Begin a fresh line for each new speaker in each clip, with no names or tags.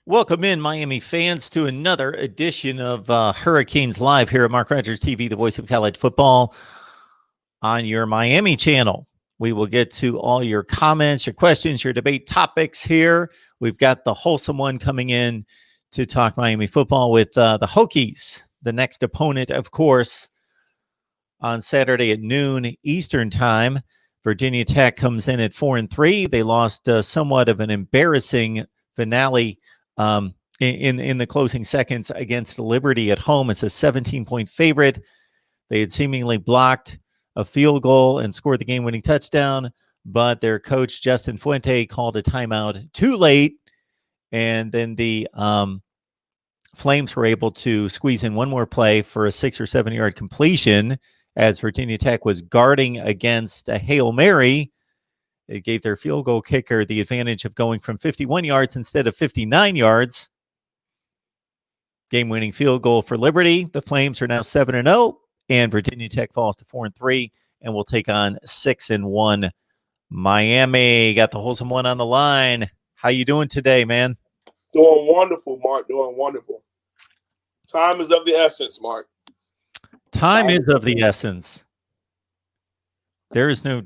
Welcome in, Miami fans, to another edition of Hurricanes Live here at MarkRogersTV, the voice of college football on your Miami channel. We will get to all your comments, your questions, your debate topics here. We've got the wholesome one coming in to talk Miami football with the Hokies, the next opponent, of course, on Saturday at noon Eastern time. Virginia Tech comes in at 4-3. They lost somewhat of an embarrassing finale in the closing seconds against Liberty at home. It's a 17-point favorite. They had seemingly blocked a field goal and scored the game-winning touchdown, but their coach, Justin Fuente, called a timeout too late, and then the Flames were able to squeeze in one more play for a 6 or 7 yard completion as Virginia Tech was guarding against a Hail Mary. It gave their field goal kicker the advantage of going from 51 yards instead of 59 yards. Game-winning field goal for Liberty. The Flames are now 7-0, and Virginia Tech falls to 4-3, and will take on 6-1 Miami. Got the wholesome one on the line. How you doing today, man?
Doing wonderful, Mark. Doing wonderful. Time is of the essence, Mark.
Time is of the essence. There is no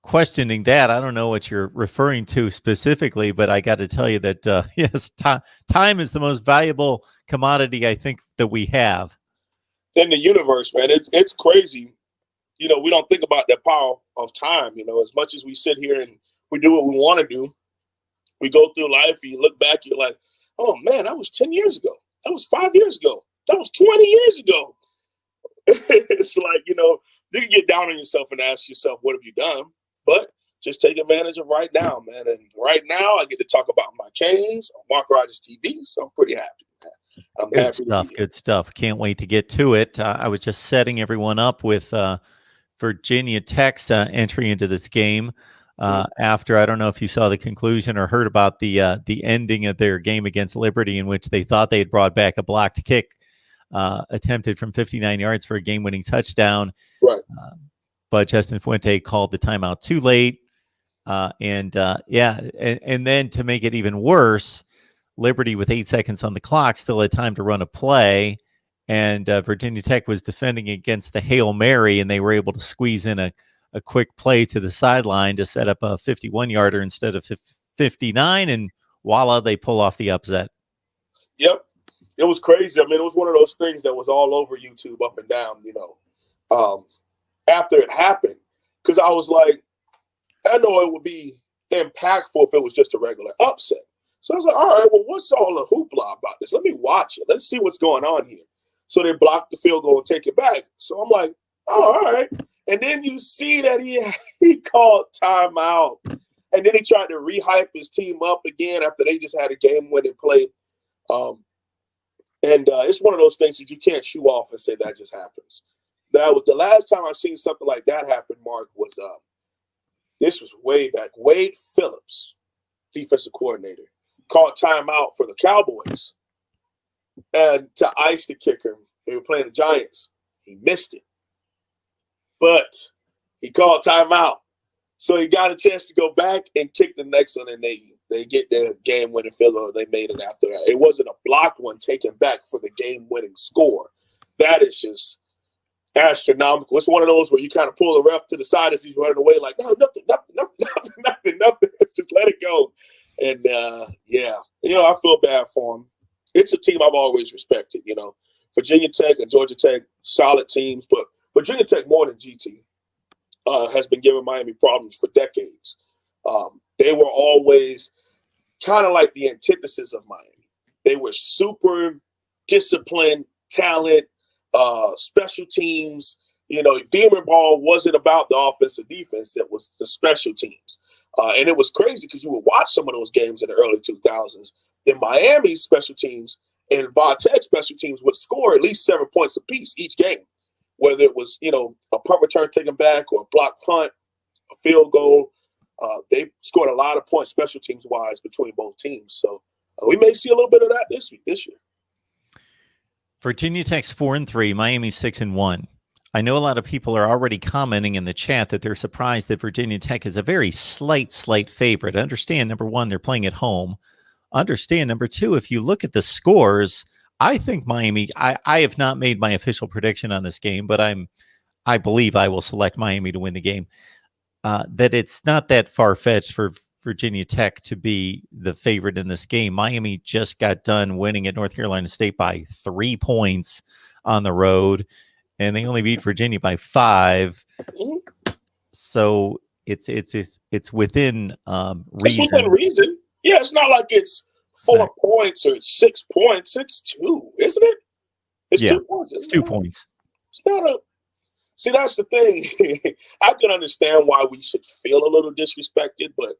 questioning that. I don't know what you're referring to specifically, but I got to tell you that, yes, time is the most valuable commodity I think that we have.
In the universe, man, it's crazy. You know, we don't think about the power of time, you know, as much as we sit here and we do what we want to do. We go through life, and you look back, you're like, oh, man, that was 10 years ago. That was 5 years ago. That was 20 years ago. It's like, you know, you can get down on yourself and ask yourself, what have you done? But just take advantage of right now, man. And right now, I get to talk about my Canes on MarkRogersTV, so I'm pretty happy. I'm
good
happy.
Stuff. Good stuff. Can't wait to get to it. I was just setting everyone up with Virginia Tech's entry into this game. After, I don't know if you saw the conclusion or heard about the ending of their game against Liberty, in which they thought they had brought back a blocked kick attempted from 59 yards for a game-winning touchdown.
Right.
But Justin Fuente called the timeout too late. And then to make it even worse, Liberty, with 8 seconds on the clock, still had time to run a play. And Virginia Tech was defending against the Hail Mary, and they were able to squeeze in a quick play to the sideline to set up a 51-yarder instead of 59, and voila, they pull off the upset.
Yep. It was crazy. I mean, it was one of those things that was all over YouTube, up and down, you know, after it happened. Because I was like, I know it would be impactful if it was just a regular upset. So I was like, all right, well, what's all the hoopla about this? Let me watch it. Let's see what's going on here. So they blocked the field goal and take it back. So I'm like, oh, all right. And then you see that he called timeout. And then he tried to rehype his team up again after they just had a game-winning play. It's one of those things that you can't shoo off and say that just happens. That was the last time I seen something like that happen, Mark, was this was way back. Wade Phillips, defensive coordinator, called timeout for the Cowboys. And to ice the kicker, they were playing the Giants. He missed it. But he called timeout. So he got a chance to go back and kick the next one, and they get their game-winning field goal. They made it after that. It wasn't a blocked one taken back for the game-winning score. That is just astronomical. It's one of those where you kind of pull the ref to the side as he's running away, like, no, nothing. Just let it go. And, you know, I feel bad for him. It's a team I've always respected, you know. Virginia Tech and Georgia Tech, solid teams, but Virginia Tech more than GT has been giving Miami problems for decades. They were always kind of like the antithesis of Miami. They were super disciplined, talent, special teams. You know, Beamer ball wasn't about the offense or defense. It was the special teams. And it was crazy because you would watch some of those games in the early 2000s. In Miami's special teams and Tech's special teams would score at least 7 points apiece each game, whether it was, you know, a punt return taken back or a block punt, a field goal. They scored a lot of points special teams wise between both teams. So we may see a little bit of that this year.
Virginia Tech's 4-3, Miami's 6-1. I know a lot of people are already commenting in the chat that they're surprised that Virginia Tech is a very slight favorite. I understand, number one, they're playing at home. understand. Number two, if you look at the scores, I think Miami, I have not made my official prediction on this game, but I believe I will select Miami to win the game. That it's not that far-fetched for Virginia Tech to be the favorite in this game. Miami just got done winning at North Carolina State by 3 points on the road, and they only beat Virginia by 5. So it's within
It's
reason.
within reason. Yeah, it's not like it's 4 points or 6 points. It's 2, isn't it? It's 2 points.
It's 2 points.
It's not a. See, that's the thing. I can understand why we should feel a little disrespected, but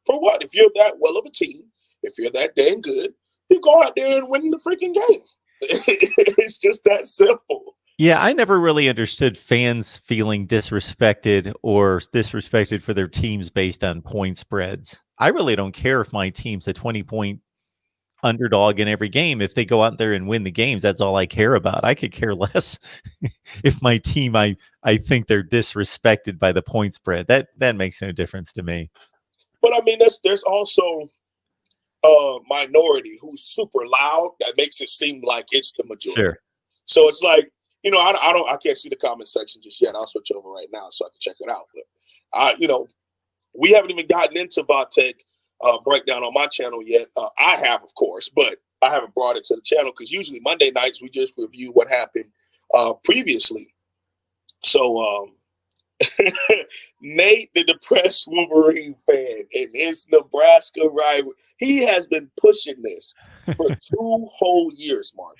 for what? If you're that well of a team, if you're that dang good, you go out there and win the freaking game. It's just that simple.
Yeah, I never really understood fans feeling disrespected or disrespected for their teams based on point spreads. I really don't care if my team's a 20-point underdog in every game. If they go out there and win the games, that's all I care about. I could care less if my team, I think they're disrespected by the point spread. That makes no difference to me.
But I mean, there's also a minority who's super loud that makes it seem like it's the majority. Sure. So it's like, I can't see the comment section just yet. I'll switch over right now so I can check it out. But we haven't even gotten into Vatek breakdown on my channel yet. I have, of course, but I haven't brought it to the channel because usually Monday nights we just review what happened previously. So Nate, the depressed Wolverine fan, and his Nebraska rival, he has been pushing this for 2 whole years, Mark.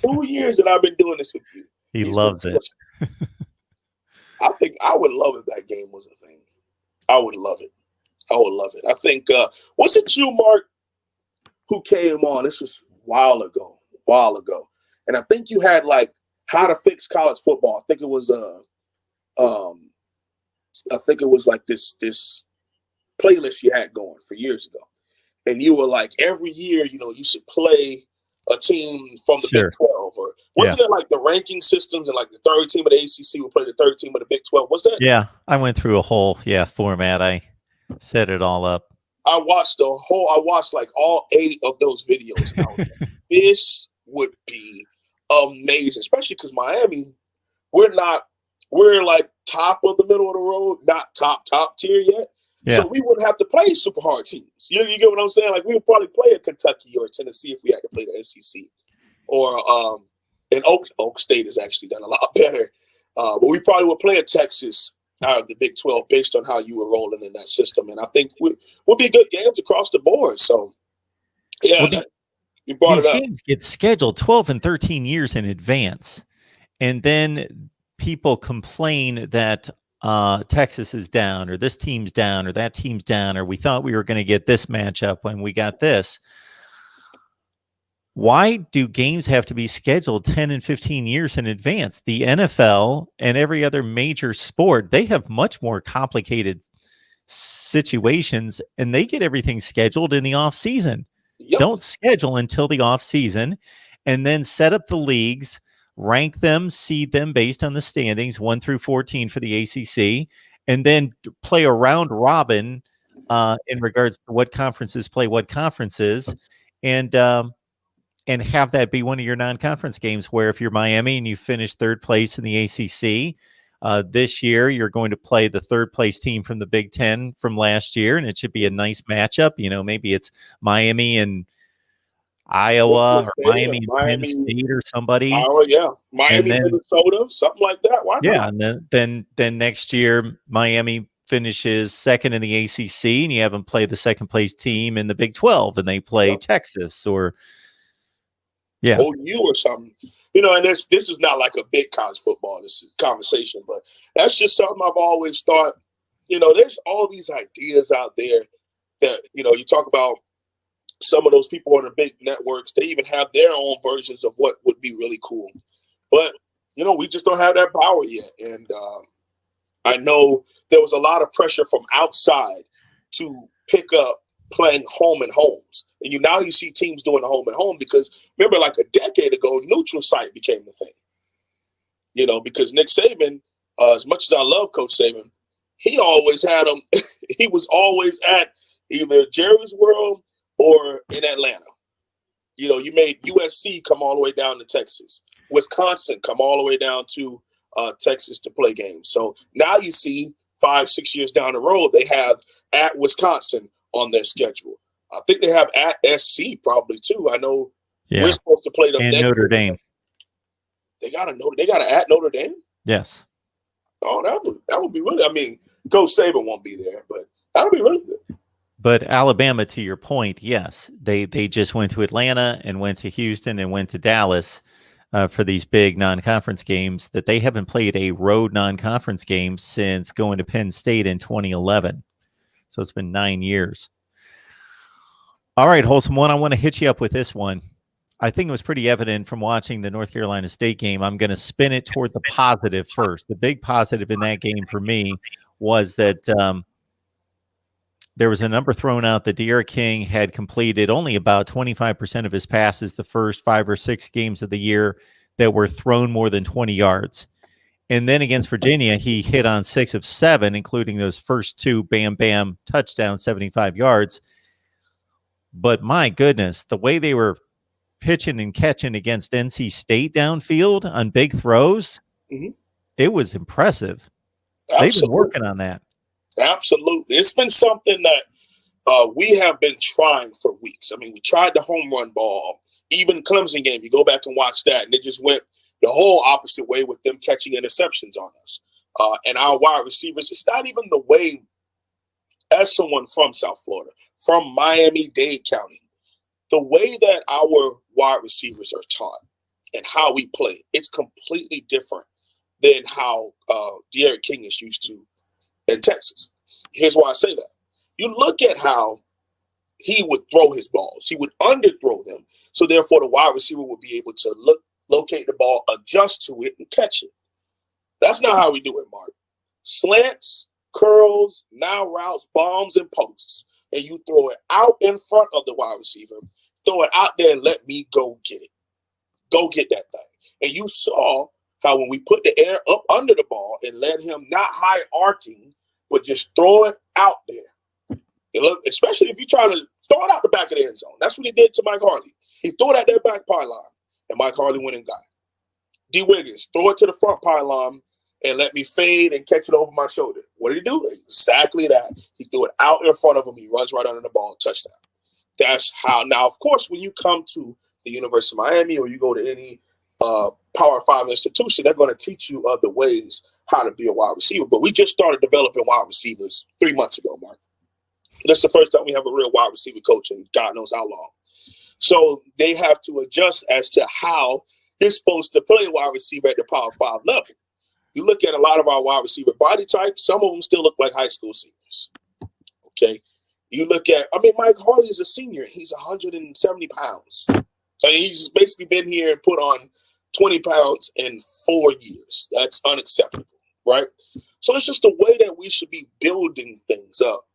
2 years that I've been doing this with you.
He's loves it.
I think I would love if that game was a thing. I would love it. I would love it. I think, was it you, Mark, who came on? This was a while ago. And I think you had like how to fix college football. I think it was like this playlist you had going for years ago. And you were like, every year, you should play a team from the Big 12. Or wasn't it like the ranking systems and like the third team of the ACC would play the third team of the Big 12? Was that?
Yeah, I went through a whole format. I set it all up.
I watched like all 8 of those videos. Now, this would be amazing, especially because Miami, we're like top of the middle of the road, not top tier yet. Yeah. So we wouldn't have to play super hard teams. You get what I'm saying? Like we would probably play a Kentucky or Tennessee if we had to play the SEC. Or and Oak State has actually done a lot better. But we probably would play a Texas out of the Big 12 based on how you were rolling in that system. And I think we'll be good games across the board. So, yeah, you brought it up. These
games get scheduled 12 and 13 years in advance. And then people complain that Texas is down or this team's down or that team's down or we thought we were going to get this matchup when we got this. Why do games have to be scheduled 10 and 15 years in advance? The NFL and every other major sport, they have much more complicated situations and they get everything scheduled in the off season. Yep. Don't schedule until the off season and then set up the leagues, rank them, seed them based on the standings 1 through 14 for the ACC, and then play a round robin in regards to what conferences play what conferences, and have that be one of your non-conference games where if you're Miami and you finish 3rd place in the ACC, this year you're going to play the 3rd place team from the Big Ten from last year, and it should be a nice matchup. Maybe it's Miami and Iowa or Miami and Penn State or somebody.
Miami, Minnesota, something like that. Why not?
Yeah, and then next year Miami finishes 2nd in the ACC, and you have them play the 2nd place team in the Big 12, and they play Texas or
OU or something. And this is not like a big college football conversation, but that's just something I've always thought. There's all these ideas out there that you talk about. Some of those people on the big networks, they even have their own versions of what would be really cool. But, we just don't have that power yet. And I know there was a lot of pressure from outside to pick up playing home and homes. And now you see teams doing the home and home because remember, like a decade ago, neutral site became the thing. Because Nick Saban, as much as I love Coach Saban, he always had them. He was always at either Jerry's World or in Atlanta. You know, you made USC come all the way down to Texas. Wisconsin come all the way down to Texas to play games. So now you see 5-6 years down the road, they have at Wisconsin on their schedule. I think they have at SC probably too. I know we're supposed to play them.
And Notre Dame.
They got to at Notre Dame.
Yes.
Oh, that would be really. I mean, Coach Saban won't be there, but that would be really good.
But Alabama, to your point, yes, they just went to Atlanta and went to Houston and went to Dallas for these big non-conference games. That they haven't played a road non-conference game since going to Penn State in 2011. So it's been 9 years. All right, Wholesome One, I want to hit you up with this one. I think it was pretty evident from watching the North Carolina State game. I'm going to spin it toward the positive first. The big positive in that game for me was that there was a number thrown out that De'Ara King had completed only about 25% of his passes the first 5 or 6 games of the year that were thrown more than 20 yards. And then against Virginia, he hit on 6 of 7, including those first 2 bam touchdowns, 75 yards. But my goodness, the way they were pitching and catching against NC State downfield on big throws, it was impressive.
Absolutely.
They've been working on that.
Absolutely. It's been something that we have been trying for weeks. I mean, we tried the home run ball. Even Clemson game, you go back and watch that, and it just went the whole opposite way with them catching interceptions on us. And our wide receivers, it's not even the way, as someone from South Florida, from Miami-Dade County, the way that our wide receivers are taught and how we play, it's completely different than how De'Ara King is used to in Texas. Here's why I say that. You look at how he would throw his balls. He would underthrow them. So therefore the wide receiver would be able to locate the ball, adjust to it, and catch it. That's not how we do it, Mark. Slants, curls, now routes, bombs, and posts. And you throw it out in front of the wide receiver. Throw it out there and let me go get it. Go get that thing. And you saw how when we put the air up under the ball and let him not high arcing, but just throw it out there. Especially if you try to throw it out the back of the end zone. That's what he did to Mike Harley. He threw it at their back pylon, and Mike Harley went and got it. D. Wiggins, throw it to the front pylon and let me fade and catch it over my shoulder. What did he do? Exactly that. He threw it out in front of him. He runs right under the ball, touchdown. That's how. Now, of course, when you come to the University of Miami or you go to any Power 5 institution, they're going to teach you other ways how to be a wide receiver. But we just started developing wide receivers 3 months ago, Mark. This is the first time we have a real wide receiver coach in God knows how long. So they have to adjust as to how they're supposed to play wide receiver at the Power 5 level. You look at a lot of our wide receiver body types, some of them still look like high school seniors. Okay. You look at, Mike Harley is a senior. He's 170 pounds. He's basically been here and put on 20 pounds in 4 years. That's unacceptable, right? So it's just the way that we should be building things up.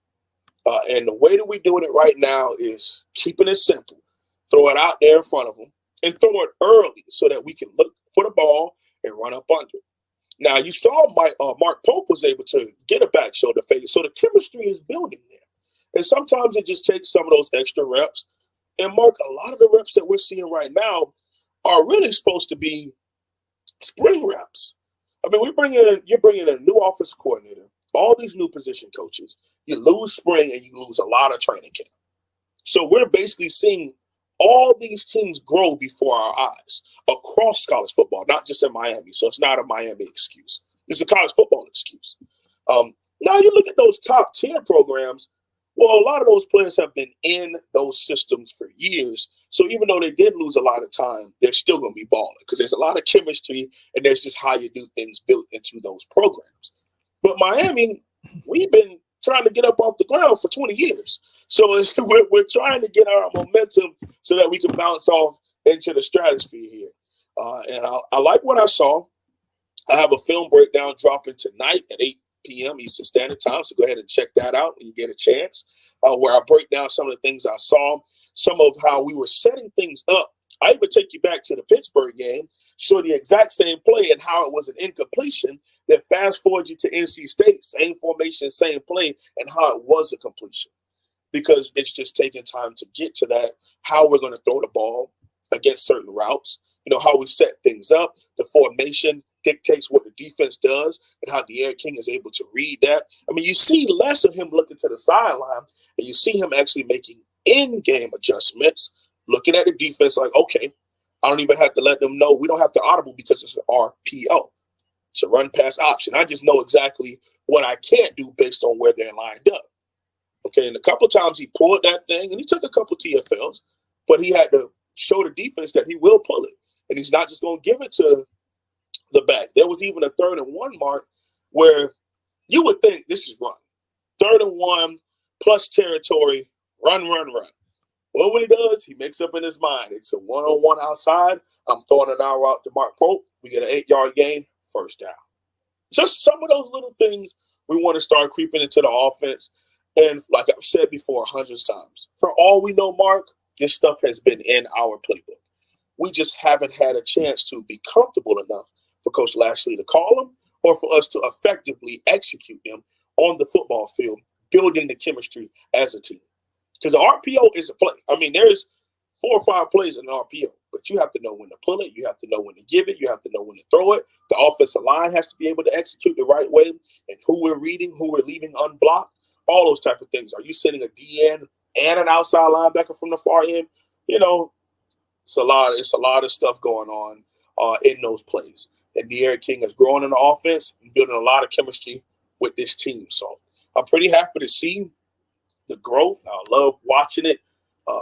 And the way that we're doing it right now is keeping it simple. Throw it out there in front of them and throw it early so that we can look for the ball and run up under it. Now, you saw Mark Pope was able to get a back shoulder fade, so the chemistry is building there. And sometimes it just takes some of those extra reps. And, Mark, a lot of the reps that we're seeing right now are really supposed to be spring reps. You're bringing in a new offensive coordinator, all these new position coaches. You lose spring and you lose a lot of training camp. So we're basically seeing all these teams grow before our eyes across college football, not just in Miami. So it's not a Miami excuse. It's a college football excuse. Now you look at those top tier programs. Well, a lot of those players have been in those systems for years. So even though they did lose a lot of time, they're still going to be balling because there's a lot of chemistry and there's just how you do things built into those programs. But Miami, we've been trying to get up off the ground for 20 years. So we're trying to get our momentum so that we can bounce off into the stratosphere here. And I like what I saw. I have a film breakdown dropping tonight at 8 p.m. Eastern Standard Time. So go ahead and check that out when you get a chance, where I break down some of the things I saw, some of how we were setting things up. I even take you back to the Pittsburgh game, show the exact same play and how it was an incompletion, then fast forward you to NC State, same formation, same play, and how it was a completion. because it's just taking time to get to that, how we're going to throw the ball against certain routes, how we set things up. The formation dictates what the defense does and how De'Aaron King is able to read that. I mean, you see less of him looking to the sideline, and you see him actually making in-game adjustments, looking at the defense like, okay, I don't even have to let them know. We don't have to audible because it's an RPO. It's a run-pass option. I just know exactly what I can't do based on where they're lined up. Okay, and a couple of times he pulled that thing, and he took a couple TFLs, but he had to show the defense that he will pull it, and he's not just going to give it to the back. There was even a 3rd and 1 mark where you would think this is run. 3rd and 1 plus territory, run. Well, what he does, he makes up in his mind. It's a 1-on-1 outside. I'm throwing an hour out to Mark Pope. We get an 8-yard gain, first down. Just some of those little things we want to start creeping into the offense. And like I've said before 100 times, for all we know, Mark, this stuff has been in our playbook. We just haven't had a chance to be comfortable enough for Coach Lashley to call them or for us to effectively execute them on the football field, building the chemistry as a team. Because the RPO is a play. I mean, there's 4 or 5 plays in an RPO, but you have to know when to pull it. You have to know when to give it. You have to know when to throw it. The offensive line has to be able to execute the right way and who we're reading, who we're leaving unblocked, all those type of things. Are you sending a DN and an outside linebacker from the far end? It's a lot of stuff going on in those plays. And De'Aaron King is growing in the offense and building a lot of chemistry with this team. So I'm pretty happy to see the growth. I love watching it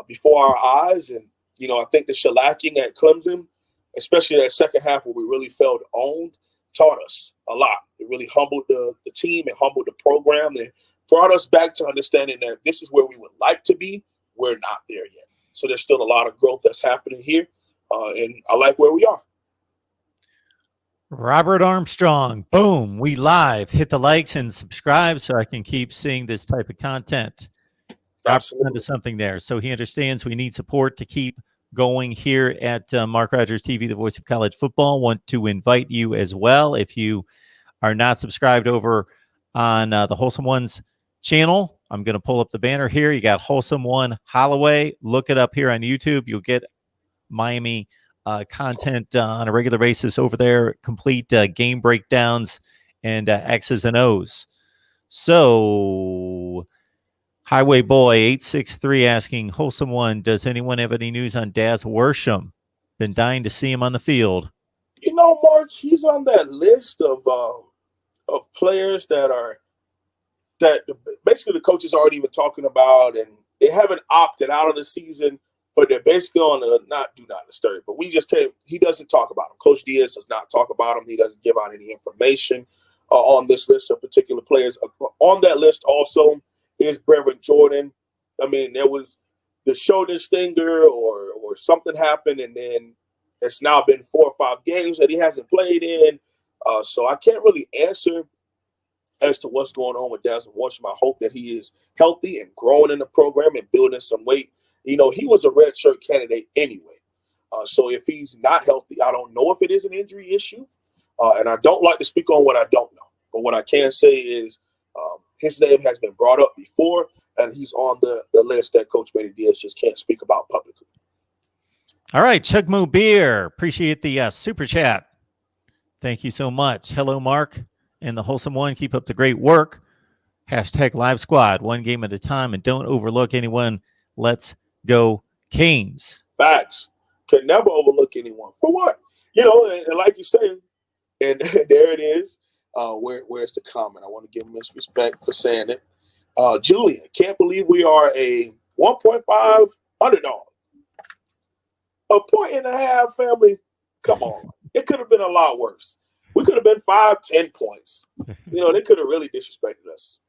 before our eyes. And, I think the shellacking at Clemson, especially that second half where we really felt owned, taught us a lot. It really humbled the team and humbled the program and brought us back to understanding that this is where we would like to be. We're not there yet. So there's still a lot of growth that's happening here. And I like where we are.
Robert Armstrong, boom, we live. Hit the likes and subscribe so I can keep seeing this type of content. Robert's onto something there. So he understands we need support to keep going here at Mark Rogers TV, the voice of college football. Want to invite you as well. If you are not subscribed over on the Wholesome Ones channel, I'm going to pull up the banner here. You got Wholesome One Holloway. Look it up here on YouTube. You'll get Miami content on a regular basis over there, complete game breakdowns and X's and O's. So Highway Boy 863 asking, Wholesome One, does anyone have any news on Daz Worsham? Been dying to see him on the field.
Mark, he's on that list of players that basically the coaches aren't even talking about, and they haven't opted out of the season, but they're basically on a do not disturb. But we just can't. He doesn't talk about him. Coach Diaz does not talk about him. He doesn't give out any information on this list of particular players. On that list also is Brevin Jordan. I mean, there was the shoulder stinger or something happened, and then it's now been 4 or 5 games that he hasn't played in. So I can't really answer as to what's going on with Daz Worsham. I hope that he is healthy and growing in the program and building some weight. He was a red shirt candidate anyway. So if he's not healthy, I don't know if it is an injury issue. And I don't like to speak on what I don't know. But what I can say is his name has been brought up before, and he's on the list that Coach Manny Diaz just can't speak about publicly.
All right, Chugmoo Beer. Appreciate the super chat. Thank you so much. Hello, Mark and the Wholesome One. Keep up the great work. Hashtag Live Squad. One game at a time, and don't overlook anyone. Let's go Canes.
Facts. Can never overlook anyone. For what? And like you say, and there it is. Where's the comment? I want to give him this respect for saying it. Julian, can't believe we are a 1.5 underdog. A 1.5 family. Come on. It could have been a lot worse. We could have been 5, 10 points. They could have really disrespected us.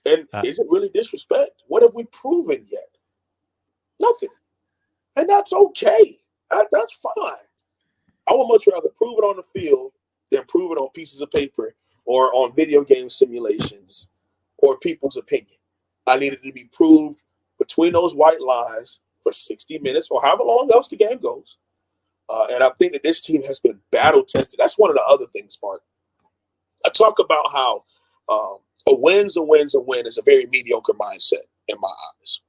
And is it really disrespect? What have we proven yet? Nothing. And that's okay. That's fine. I would much rather prove it on the field than prove it on pieces of paper or on video game simulations or people's opinion. I needed to be proved between those white lines for 60 minutes or however long else the game goes. And I think that this team has been battle tested. That's one of the other things, Mark. I talk about how a win's a win is a very mediocre mindset. in my eyes.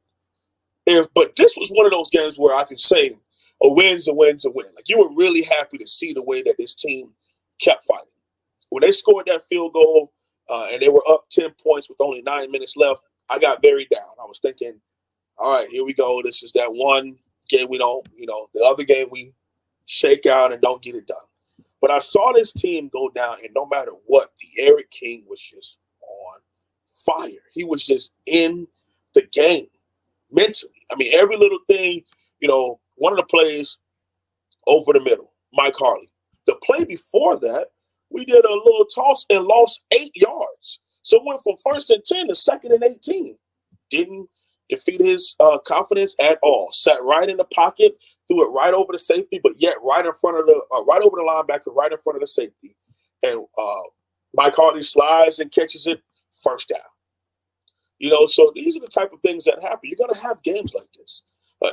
But this was one of those games where I can say a win's a win's a win. Like, you were really happy to see the way that this team kept fighting. When they scored that field goal and they were up 10 points with only 9 minutes left, I got very down. I was thinking, all right, here we go. This is that one game we don't, the other game we shake out and don't get it done. But I saw this team go down, and no matter what, the Eric King was just on fire. He was just in the game mentally. I mean, every little thing, one of the plays over the middle, Mike Harley. The play before that, we did a little toss and lost 8 yards. So it went from 1st and 10 to 2nd and 18. Didn't defeat his confidence at all. Sat right in the pocket, threw it right over the safety, but yet right in front of right over the linebacker, right in front of the safety. And Mike Harley slides and catches it, first down. So these are the type of things that happen. You're going to have games like this.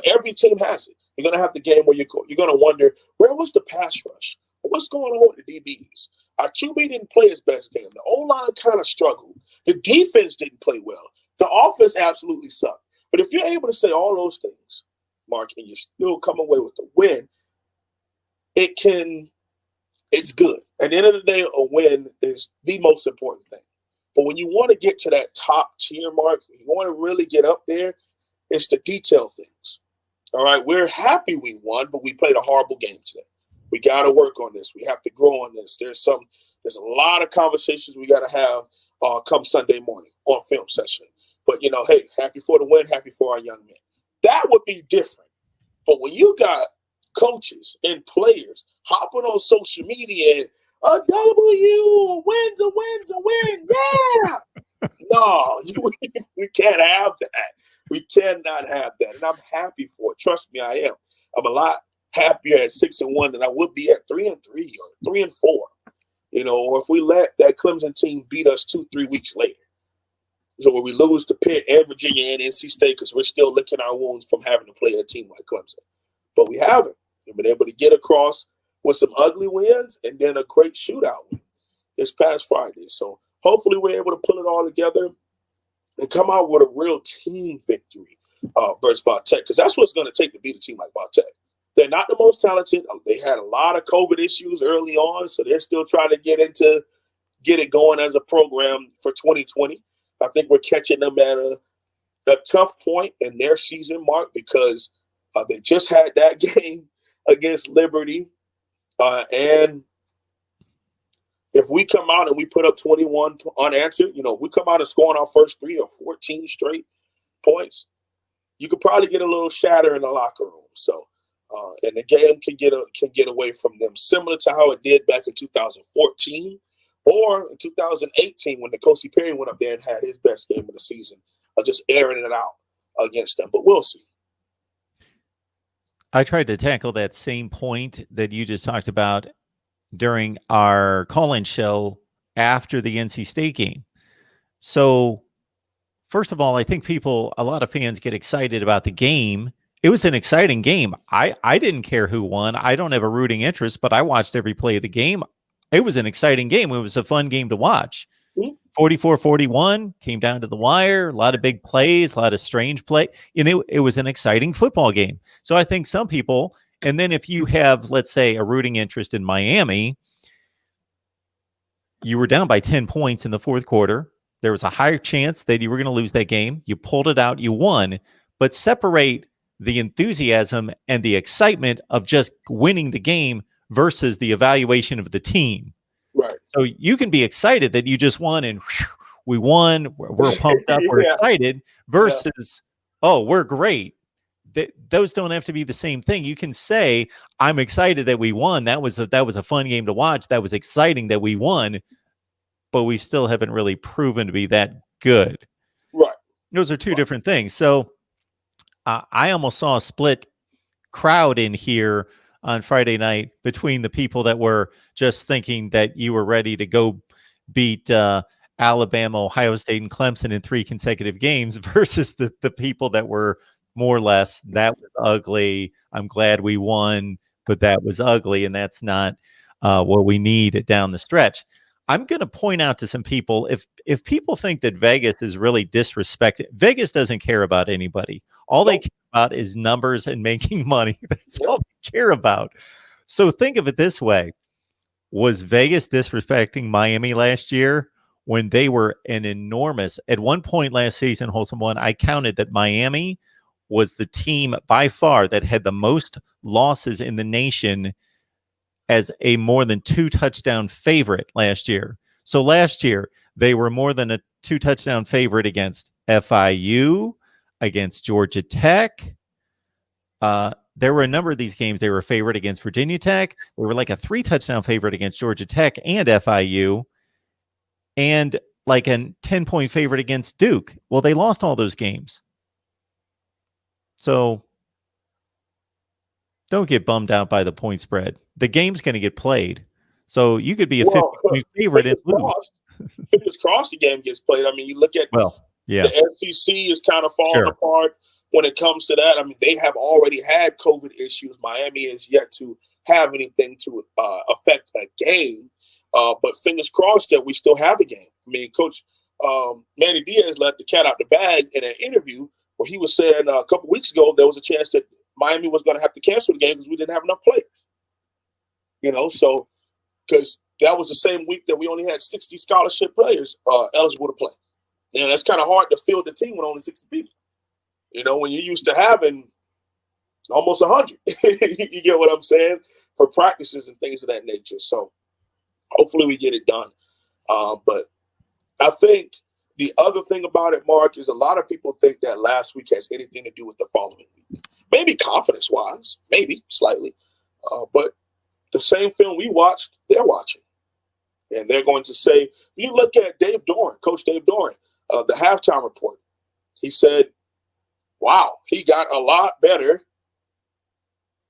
Every team has it. You're going to have the game where you're going to wonder, where was the pass rush? What's going on with the DBs? Our QB didn't play his best game. The O-line kind of struggled. The defense didn't play well. The offense absolutely sucked. But if you're able to say all those things, Mark, and you still come away with the win, it's good. At the end of the day, a win is the most important thing. But when you want to get to that top tier, Mark, you want to really get up there, it's the detail things. All right, we're happy we won, but we played a horrible game today. We got to work on this. We have to grow on this. There's a lot of conversations we got to have come Sunday morning on film session. But, hey, happy for the win, happy for our young men. That would be different. But when you got coaches and players hopping on social media and a W, win's a win's a win, yeah. No, we can't have that. We cannot have that. And I'm happy for it. Trust me, I am. I'm a lot happier at 6-1 than I would be at 3-3 or 3-4. Or if we let that Clemson team beat us 2-3 weeks later. So when we lose to Pitt and Virginia and NC State because we're still licking our wounds from having to play a team like Clemson. But we haven't. We've been able to get across with some ugly wins and then a great shootout win this past Friday. So hopefully we're able to pull it all together and come out with a real team victory versus Tech, because that's what it's going to take to beat a team like Tech. They're not the most talented. They had a lot of COVID issues early on, so they're still trying to get it going as a program for 2020. I think we're catching them at a tough point in their season, Mark, because they just had that game against Liberty. And if we come out and we put up 21 unanswered, we come out and score on our first 3 or 14 straight points, you could probably get a little shatter in the locker room. So, and the game can get away from them, similar to how it did back in 2014 or in 2018 when N'Kosi Perry went up there and had his best game of the season, just airing it out against them. But we'll see.
I tried to tackle that same point that you just talked about during our call-in show after the NC State game. So, first of all, I think a lot of fans get excited about the game. It was an exciting game. I didn't care who won. I don't have a rooting interest, but I watched every play of the game. It was an exciting game. It was a fun game to watch. 44-41, came down to the wire, a lot of big plays, a lot of strange play. It was an exciting football game. So I think some people, and then if you have, let's say, a rooting interest in Miami, you were down by 10 points in the fourth quarter. There was a higher chance that you were going to lose that game. You pulled it out, you won, but separate the enthusiasm and the excitement of just winning the game versus the evaluation of the team.
Right.
So you can be excited that you just won and whew, we won. We're pumped up. We're excited versus, oh, we're great. Those don't have to be the same thing. You can say, I'm excited that we won. That was a fun game to watch. That was exciting that we won, but we still haven't really proven to be that good.
Right.
Those are two different things. So I almost saw a split crowd in here on Friday night between the people that were just thinking that you were ready to go beat Alabama, Ohio State, and Clemson in 3 consecutive games versus the people that were more or less, that was ugly. I'm glad we won, but that was ugly, and that's not what we need down the stretch. I'm going to point out to some people, if people think that Vegas is really disrespecting, Vegas doesn't care about anybody. All they care about is numbers and making money. That's all they care about. So think of it this way. Was Vegas disrespecting Miami last year when they were an enormous, at one point last season, Wholesome One, I counted that Miami was the team by far that had the most losses in the nation as a more than 2-touchdown favorite last year. So last year, they were more than a 2-touchdown favorite against FIU, against Georgia Tech. There were a number of these games they were favored against Virginia Tech. They were like a 3-touchdown favorite against Georgia Tech and FIU, and like a 10-point favorite against Duke. Well, they lost all those games. So don't get bummed out by the point spread. The game's going to get played. So you could be a 50-point favorite and lose.
Fingers crossed the game gets played. I mean, you look at the SEC is kind of falling apart when it comes to that. I mean, they have already had COVID issues. Miami is yet to have anything to affect a game. But fingers crossed that we still have a game. I mean, Coach Manny Diaz let the cat out the bag in an interview where he was saying a couple weeks ago there was a chance that Miami was going to have to cancel the game because we didn't have enough players. You know, so because that was the same week that we only had 60 scholarship players eligible to play. You know, that's kind of hard to field the team with only 60 people. You know, when you're used to having almost 100. You get what I'm saying? For practices and things of that nature. So hopefully we get it done. But I think the other thing about it, Mark, is a lot of people think that last week has anything to do with the following week. Maybe confidence-wise, maybe slightly. But the same film we watched, they're watching. And they're going to say, you look at Dave Doran, Coach Dave Doran, the halftime report. He said, wow, he got a lot better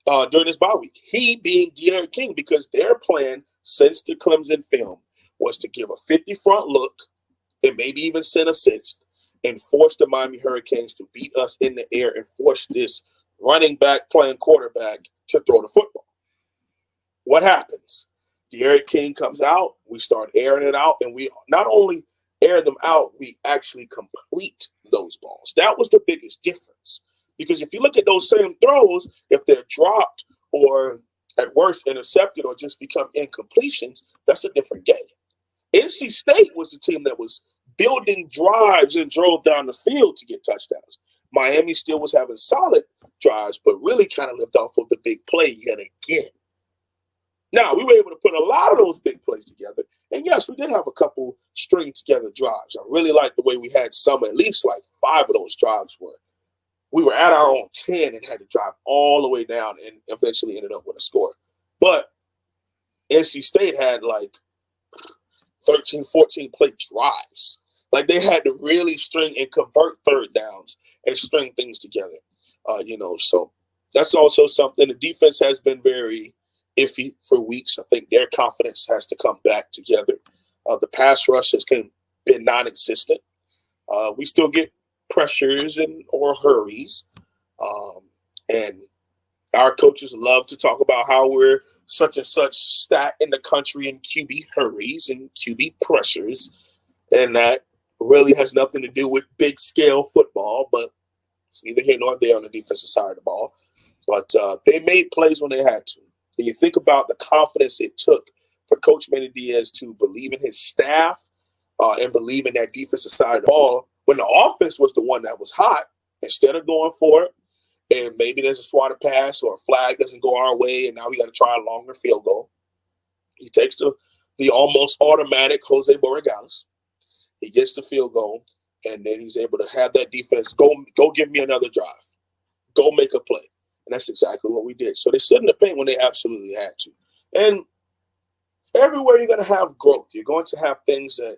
during this bye week. He being De'Aaron King, because their plan since the Clemson film was to give a 50-front look and maybe even send a sixth and force the Miami Hurricanes to beat us in the air and force this running back playing quarterback to throw the football. What happens? De'Aaron King comes out, we start airing it out, and we not only air them out, we actually complete those balls. That was the biggest difference. Because if you look at those same throws, if they're dropped or at worst intercepted or just become incompletions, that's a different game. NC State was the team that was building drives and drove down the field to get touchdowns. Miami still was having solid drives, but really kind of lived off of the big play yet again. Now, we were able to put a lot of those big plays together. And yes, we did have a couple string together drives. I really like the way we had some, at least like 5 of those drives where we were at our own 10 and had to drive all the way down and eventually ended up with a score. But NC State had like 13, 14 play drives. Like they had to really string and convert third downs and string things together. So that's also something. The defense has been very iffy for weeks. I think their confidence has to come back together. The pass rush has been non-existent. We still get pressures or hurries. And our coaches love to talk about how we're such and such stat in the country in QB hurries and QB pressures. And that really has nothing to do with big scale football, but it's neither here nor there on the defensive side of the ball. But they made plays when they had to. And you think about the confidence it took for Coach Manny Diaz to believe in his staff and believe in that defensive side of the ball when the offense was the one that was hot. Instead of going for it, and maybe there's a swatted pass or a flag doesn't go our way, and now we got to try a longer field goal. He takes the almost automatic Jose Borregales. He gets the field goal, and then he's able to have that defense go give me another drive. Go make a play. And that's exactly what we did. So they stood in the paint when they absolutely had to. And everywhere you're going to have growth. You're going to have things that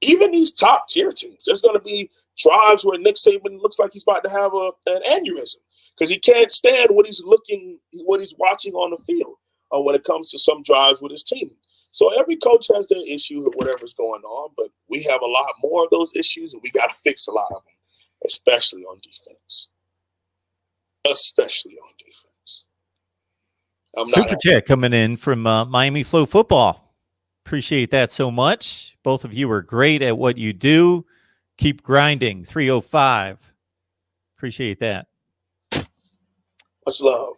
even these top tier teams, there's going to be drives where Nick Saban looks like he's about to have an aneurysm because he can't stand what he's watching on the field when it comes to some drives with his team. So every coach has their issue with whatever's going on, but we have a lot more of those issues, and we got to fix a lot of them, especially on defense.
Super chat coming in from Miami Flow Football. Appreciate that so much. Both of you are great at what you do. Keep grinding. 305. Appreciate that.
Much love.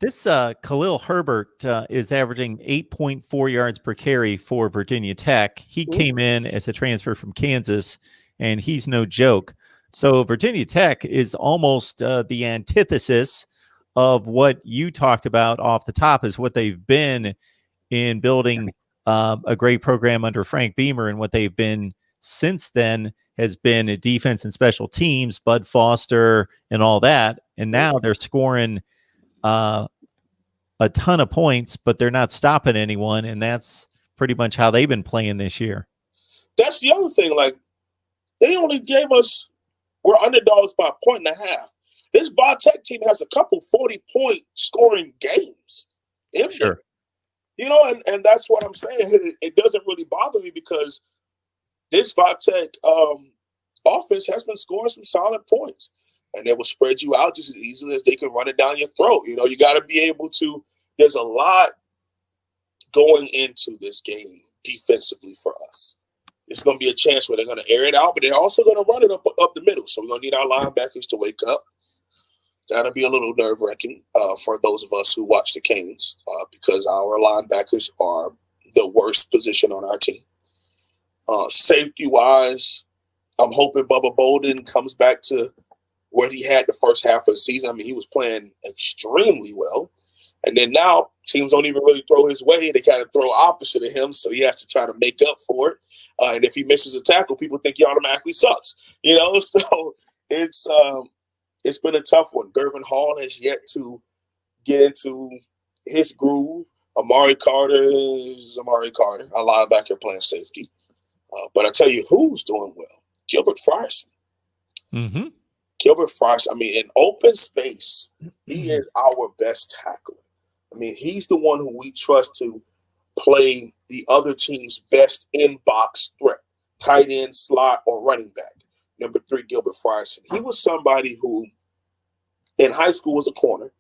This Khalil Herbert is averaging 8.4 yards per carry for Virginia Tech. He came in as a transfer from Kansas, and he's no joke. So Virginia Tech is almost the antithesis of what you talked about off the top, is what they've been in building a great program under Frank Beamer, and what they've been since then has been a defense and special teams, Bud Foster and all that. And now they're scoring a ton of points, but they're not stopping anyone. And that's pretty much how they've been playing this year.
That's the other thing. Like, they only gave us, we're underdogs by 1.5 points. This Tech team has a couple 40-point scoring games.
Sure.
You know, and that's what I'm saying. It doesn't really bother me because this Tech offense has been scoring some solid points. And they will spread you out just as easily as they can run it down your throat. You know, you got to be able to – there's a lot going into this game defensively for us. It's going to be a chance where they're going to air it out, but they're also going to run it up the middle. So we're going to need our linebackers to wake up. That'll be a little nerve-wracking for those of us who watch the Canes because our linebackers are the worst position on our team. Safety-wise, I'm hoping Bubba Bolden comes back to where he had the first half of the season. I mean, he was playing extremely well. And then now teams don't even really throw his way. They kind of throw opposite of him, so he has to try to make up for it. And if he misses a tackle, people think he automatically sucks. You know, so it's been a tough one. Gervin Hall has yet to get into his groove. Amari Carter is Amari Carter, a linebacker playing safety. But I tell you who's doing well, Gilbert Frierson.
Mm-hmm.
Gilbert Frierson, I mean, in open space, he is our best tackler. I mean, he's the one who we trust to play the other team's best in-box threat, tight end, slot, or running back. Number 3, Gilbert Frierson. He was somebody who in high school was a corner,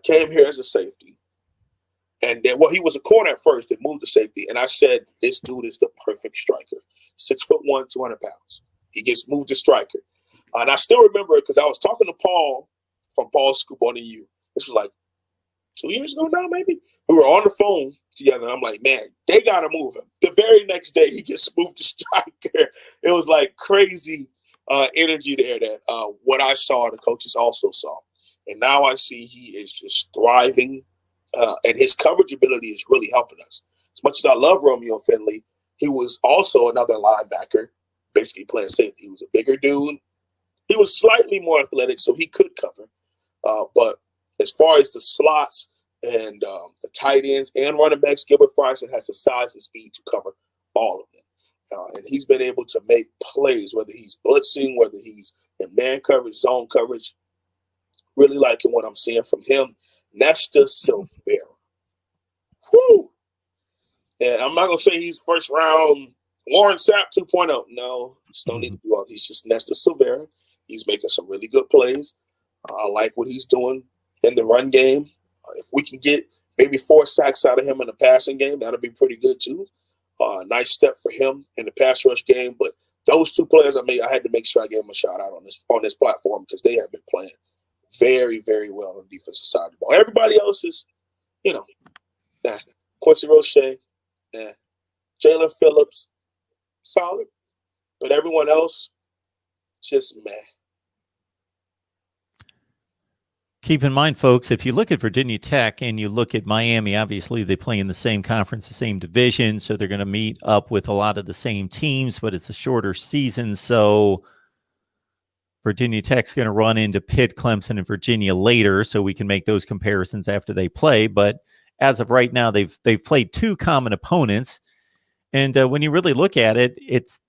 came here as a safety. And then, well, he was a corner at first and moved to safety. And I said, this dude is the perfect striker. 6'1", 200 pounds. He gets moved to striker. And I still remember it because I was talking to Paul from Paul's Scoop on the U. This was like 2 years ago now, maybe. We were on the phone together. And I'm like, man, they got to move him. The very next day, he gets moved to striker. It was like crazy energy there that what I saw, the coaches also saw. And now I see he is just thriving. And his coverage ability is really helping us. As much as I love Romeo Finley, he was also another linebacker, basically playing safety. He was a bigger dude. He was slightly more athletic, so he could cover. But as far as the slots and the tight ends and running backs, Gilbert Frierson has the size and speed to cover all of them. And he's been able to make plays, whether he's blitzing, whether he's in man coverage, zone coverage. Really liking what I'm seeing from him. Nesta Silvera. Whoo! And I'm not going to say he's first round Warren Sapp 2.0. No, just don't need to do all. He's just Nesta Silvera. He's making some really good plays. I like what he's doing in the run game. If we can get maybe 4 sacks out of him in the passing game, that'll be pretty good too. Nice step for him in the pass rush game. But those 2 players I had to make sure I gave them a shout out on this platform because they have been playing very, very well on the defensive side of the ball. Everybody else is, Quincy Roche, Jalen Phillips, solid. But everyone else, just meh.
Keep in mind, folks, if you look at Virginia Tech and you look at Miami, obviously they play in the same conference, the same division, so they're going to meet up with a lot of the same teams, but it's a shorter season, so Virginia Tech's going to run into Pitt, Clemson, and Virginia later, so we can make those comparisons after they play. But as of right now, they've played 2 common opponents, and when you really look at it, it's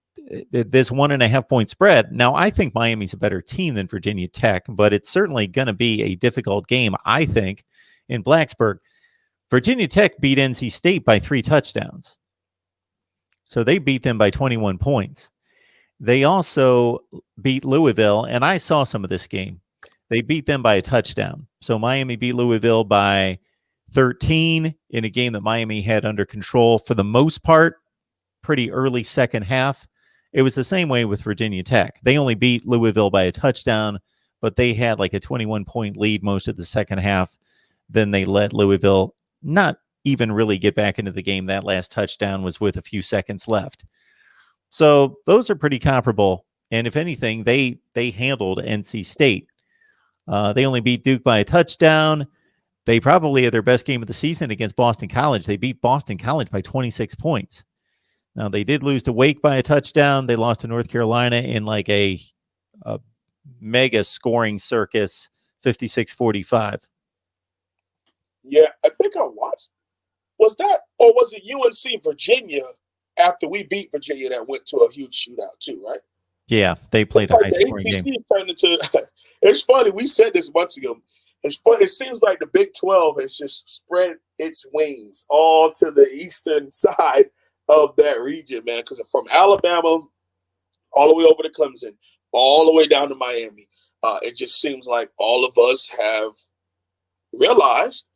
this 1.5 point spread. Now, I think Miami's a better team than Virginia Tech, but it's certainly going to be a difficult game, I think, in Blacksburg. Virginia Tech beat NC State by 3 touchdowns, so they beat them by 21 points. They also beat Louisville, and I saw some of this game. They beat them by a touchdown. So Miami beat Louisville by 13 in a game that Miami had under control for the most part, pretty early second half. It was the same way with Virginia Tech. They only beat Louisville by a touchdown, but they had like a 21-point lead most of the second half. Then they let Louisville not even really get back into the game. That last touchdown was with a few seconds left. So those are pretty comparable. And if anything, they handled NC State. They only beat Duke by a touchdown. They probably had their best game of the season against Boston College. They beat Boston College by 26 points. Now, they did lose to Wake by a touchdown. They lost to North Carolina in like a mega scoring circus, 56-45.
Yeah, I think I watched. Was that, or was it UNC Virginia after we beat Virginia that went to a huge shootout too, right?
Yeah, they played a high-scoring game.
Turned into, it's funny, we said this months ago. It's funny, it seems like the Big 12 has just spread its wings all to the eastern side of that region, man, because from Alabama all the way over to Clemson, all the way down to Miami, it just seems like all of us have realized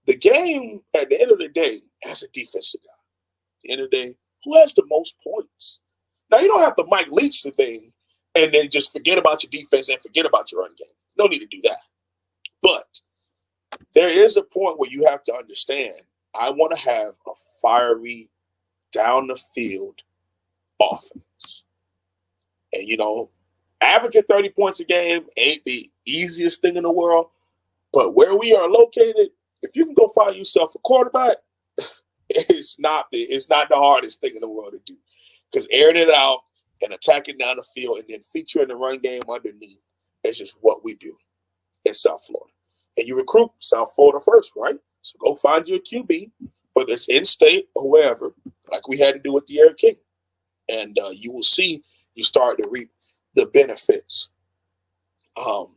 the game at the end of the day as a defensive guy. At the end of the day, who has the most points? Now, you don't have to Mike Leach the thing and then just forget about your defense and forget about your run game. No need to do that. But there is a point where you have to understand, I want to have a fiery, down the field offense. And, you know, averaging 30 points a game ain't the easiest thing in the world. But where we are located, if you can go find yourself a quarterback, it's not the hardest thing in the world to do. Because airing it out and attacking down the field and then featuring the run game underneath is just what we do in South Florida. And you recruit South Florida first, right? So go find your QB, whether it's in-state or wherever, like we had to do with the Eric King. And you will see you start to reap the benefits. So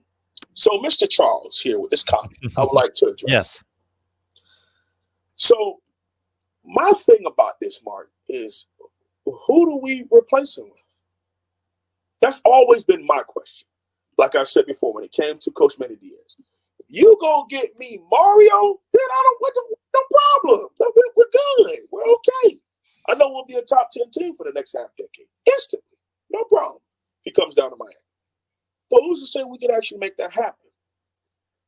Mr. Charles here with this comment, I would like to address.
Yes.
So my thing about this, Mark, is who do we replace him with? That's always been my question. Like I said before, when it came to Coach Manny Diaz, if you go get me Mario, then no problem. We're good. We're okay. I know we'll be a top 10 team for the next half decade. Instantly. No problem. If he comes down to Miami. But who's to say we can actually make that happen?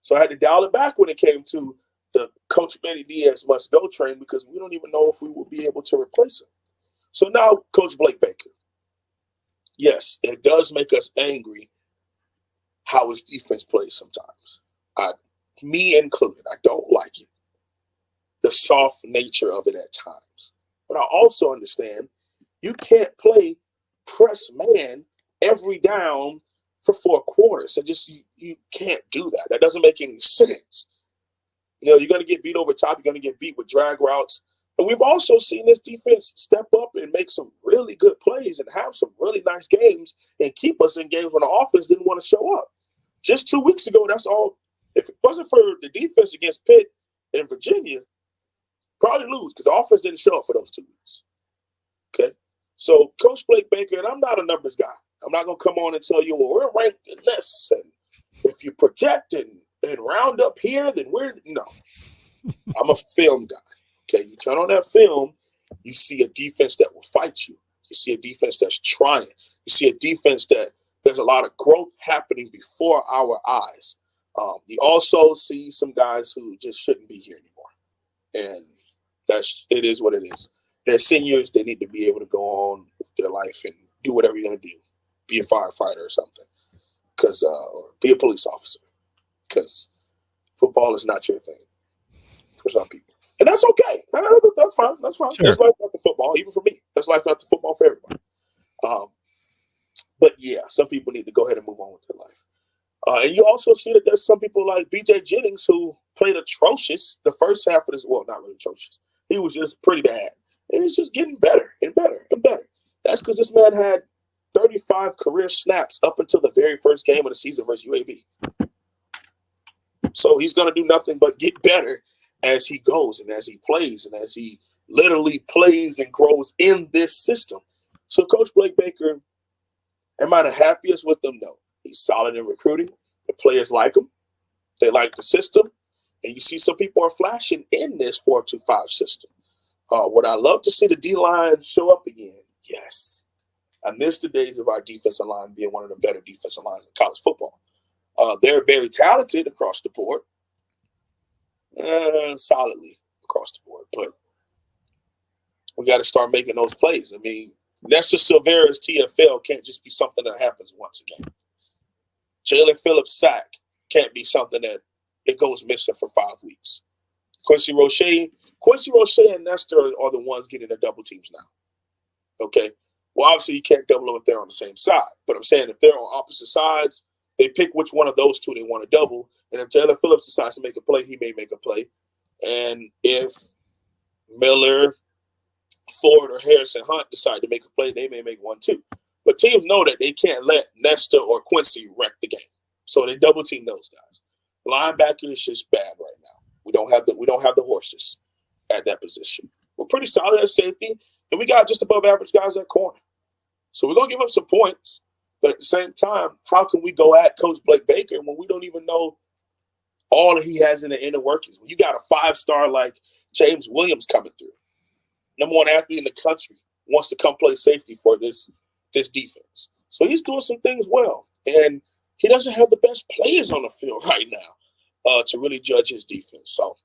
So I had to dial it back when it came to the Coach Manny Diaz must go train because we don't even know if we will be able to replace him. So now Coach Blake Baker. Yes, it does make us angry how his defense plays sometimes. Me included. I don't like it. The soft nature of it at times. But I also understand you can't play press man every down for 4 quarters. So just you can't do that. That doesn't make any sense. You know, you're going to get beat over top. You're going to get beat with drag routes. And we've also seen this defense step up and make some really good plays and have some really nice games and keep us in games when the offense didn't want to show up. Just 2 weeks ago, that's all. If it wasn't for the defense against Pitt and Virginia, probably lose because the offense didn't show up for those 2 weeks. Okay? So Coach Blake Baker, and I'm not a numbers guy. I'm not going to come on and tell you, well, we're ranked in this. And if you project and round up here, then no. I'm a film guy. Okay, you turn on that film, you see a defense that will fight you. You see a defense that's trying. You see a defense that there's a lot of growth happening before our eyes. You also see some guys who just shouldn't be here anymore. And it is what it is. They're seniors. They need to be able to go on with their life and do whatever you're going to do. Be a firefighter or something. Or be a police officer. Because football is not your thing for some people. And that's okay. That's fine. That's fine.
Sure.
That's life after football, even for me. That's life after football for everybody. But yeah, some people need to go ahead and move on with their life. And you also see that there's some people like B.J. Jennings who played atrocious the first half of this. Well, not really atrocious. He was just pretty bad. And it's just getting better and better and better. That's because this man had 35 career snaps up until the very first game of the season versus UAB. So he's going to do nothing but get better as he goes and as he plays and as he literally plays and grows in this system. So Coach Blake Baker, am I the happiest with him? No. He's solid in recruiting. The players like him. They like the system. And you see some people are flashing in this 4-2-5 system. Would I love to see the D-line show up again? Yes. I miss the days of our defensive line being one of the better defensive lines in college football. They're very talented across the board, solidly across the board, but we got to start making those plays. I mean, Nestor Silvera's TFL can't just be something that happens once a game. Jalen Phillips' sack can't be something that it goes missing for 5 weeks. Quincy Roche and Nestor are the ones getting the double teams now. Okay. Well, obviously you can't double them if they're on the same side. But I'm saying if they're on opposite sides, they pick which one of those two they want to double. And if Jalen Phillips decides to make a play, he may make a play. And if Miller, Ford, or Harrison Hunt decide to make a play, they may make one too. But teams know that they can't let Nestor or Quincy wreck the game. So they double team those guys. Linebacker is just bad right now. We don't have the horses at that position. We're pretty solid at safety, and we got just above average guys at corner. So we're gonna give up some points, but at the same time, how can we go at Coach Blake Baker when we don't even know all that he has in the inner workings? When you got a 5-star like James Williams coming through, #1 athlete in the country, wants to come play safety for this defense. So he's doing some things well, and he doesn't have the best players on the field right now to really judge his defense. So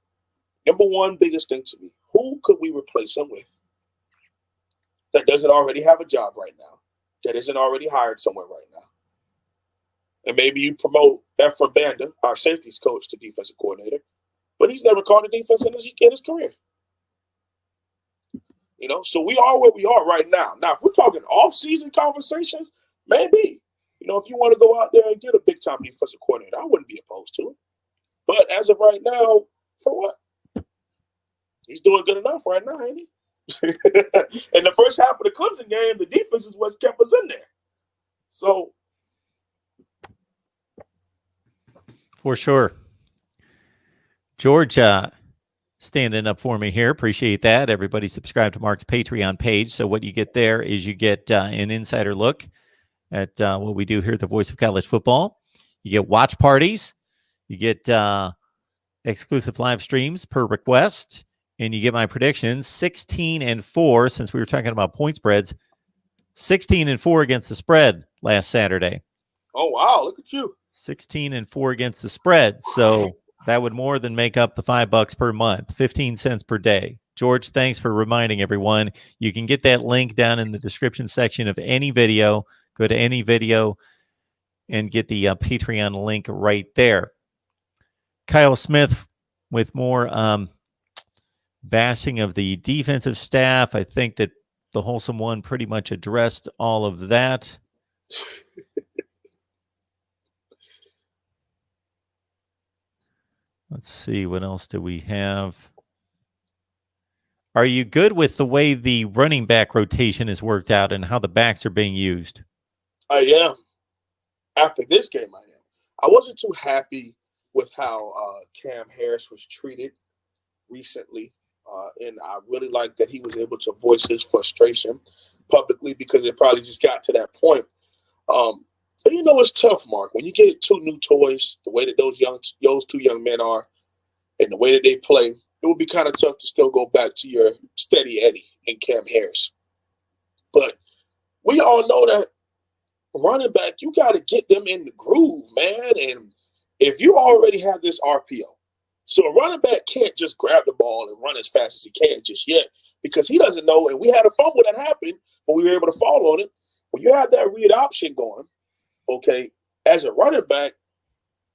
#1 biggest thing to me, who could we replace him with that doesn't already have a job right now, that isn't already hired somewhere right now? And maybe you promote Efren Banda, our safeties coach, to defensive coordinator, but he's never called a defense in his career. You know, so we are where we are right now. Now, if we're talking off-season conversations, maybe, you know, if you want to go out there and get a big-time defensive coordinator, I wouldn't be opposed to it. But as of right now, for what? He's doing good enough right now, ain't he? In the first half of the Clemson game, the defense is what's kept us in there. So,
for sure. George standing up for me here. Appreciate that. Everybody subscribe to Mark's Patreon page. So what you get there is you get an insider look at what we do here at the Voice of College Football. You get watch parties. You get exclusive live streams per request. And you get my predictions, 16-4, since we were talking about point spreads, 16-4 against the spread last Saturday.
Oh, wow. Look at you.
16-4 against the spread. So that would more than make up the $5 per month, 15 cents per day. George, thanks for reminding everyone. You can get that link down in the description section of any video. Go to any video and get the Patreon link right there. Kyle Smith with more bashing of the defensive staff. I think that the Wholesome One pretty much addressed all of that. Let's see, what else do we have? Are you good with the way the running back rotation is worked out and how the backs are being used?
I am. After this game, I am. I wasn't too happy with how Cam Harris was treated recently. And I really like that he was able to voice his frustration publicly because it probably just got to that point. But you know, it's tough, Mark. When you get 2 new toys, the way that those 2 young men are and the way that they play, it would be kind of tough to still go back to your steady Eddie and Cam Harris. But we all know that running back, you got to get them in the groove, man. And if you already have this RPO, so a running back can't just grab the ball and run as fast as he can just yet because he doesn't know. And we had a fumble that happened, but we were able to fall on it. When you have that read option going, okay, as a running back,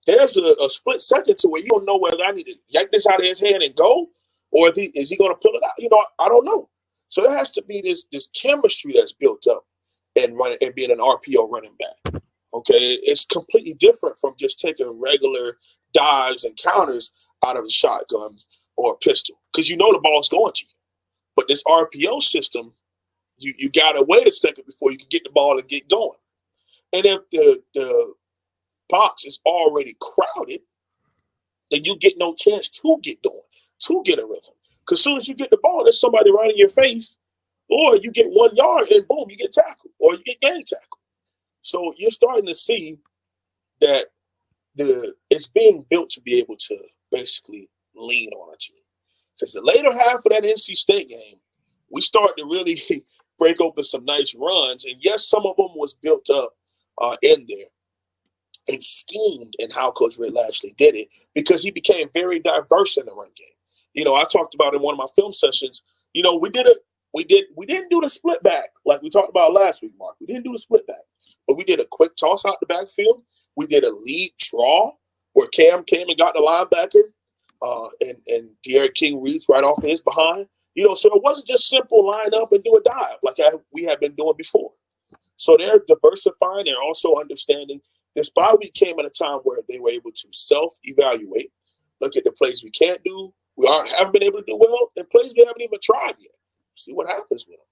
there's a split second to where you don't know whether I need to yank this out of his hand and go, or is he going to pull it out? You know, I don't know. So it has to be this chemistry that's built up and being an RPO running back. Okay, it's completely different from just taking regular dives and counters out of a shotgun or a pistol because you know the ball's going to you. But this RPO system, you got to wait a second before you can get the ball and get going. And if the box is already crowded, then you get no chance to get going, to get a rhythm. Because as soon as you get the ball, there's somebody right in your face, or you get 1 yard and boom, you get tackled, or you get gang tackled. So you're starting to see that it's being built to be able to basically lean on our team. Because the later half of that NC State game, we started to really break open some nice runs. And yes, some of them was built up in there and schemed in how Coach Red Lashley did it, because he became very diverse in the run game. You know, I talked about in one of my film sessions, you know, we didn't do the split back like we talked about last week, Mark. We didn't do the split back, but we did a quick toss out the backfield. We did a lead draw where Cam came and got the linebacker, and De'Aaron King reads right off of his behind. You know, so it wasn't just simple line up and do a dive like we have been doing before. So they're diversifying. They're also understanding this bye week came at a time where they were able to self-evaluate, look at the plays we can't do, haven't been able to do well, and plays we haven't even tried yet. See what happens with them.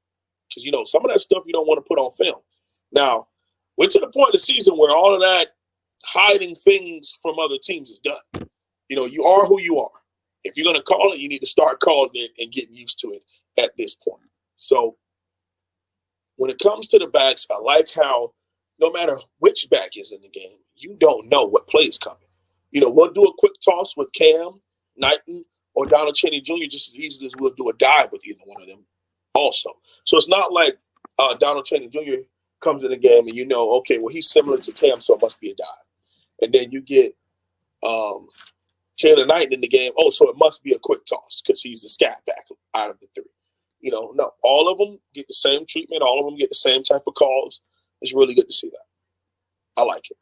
Because, you know, some of that stuff you don't want to put on film. Now, we're to the point of the season where all of that hiding things from other teams is done. You know, you are who you are. If you're going to call it, you need to start calling it and getting used to it at this point. So when it comes to the backs, I like how no matter which back is in the game, you don't know what play is coming. You know, we'll do a quick toss with Cam, Knighton, or Donald Cheney Jr. just as easily as we'll do a dive with either one of them also. So it's not like Donald Cheney Jr. comes in the game and you know, okay, well, he's similar to Cam, so it must be a dive. And then you get Chandler Knighton in the game, oh, so it must be a quick toss because he's the scat back out of the three. You know, no, all of them get the same treatment. All of them get the same type of calls. It's really good to see that. I like it.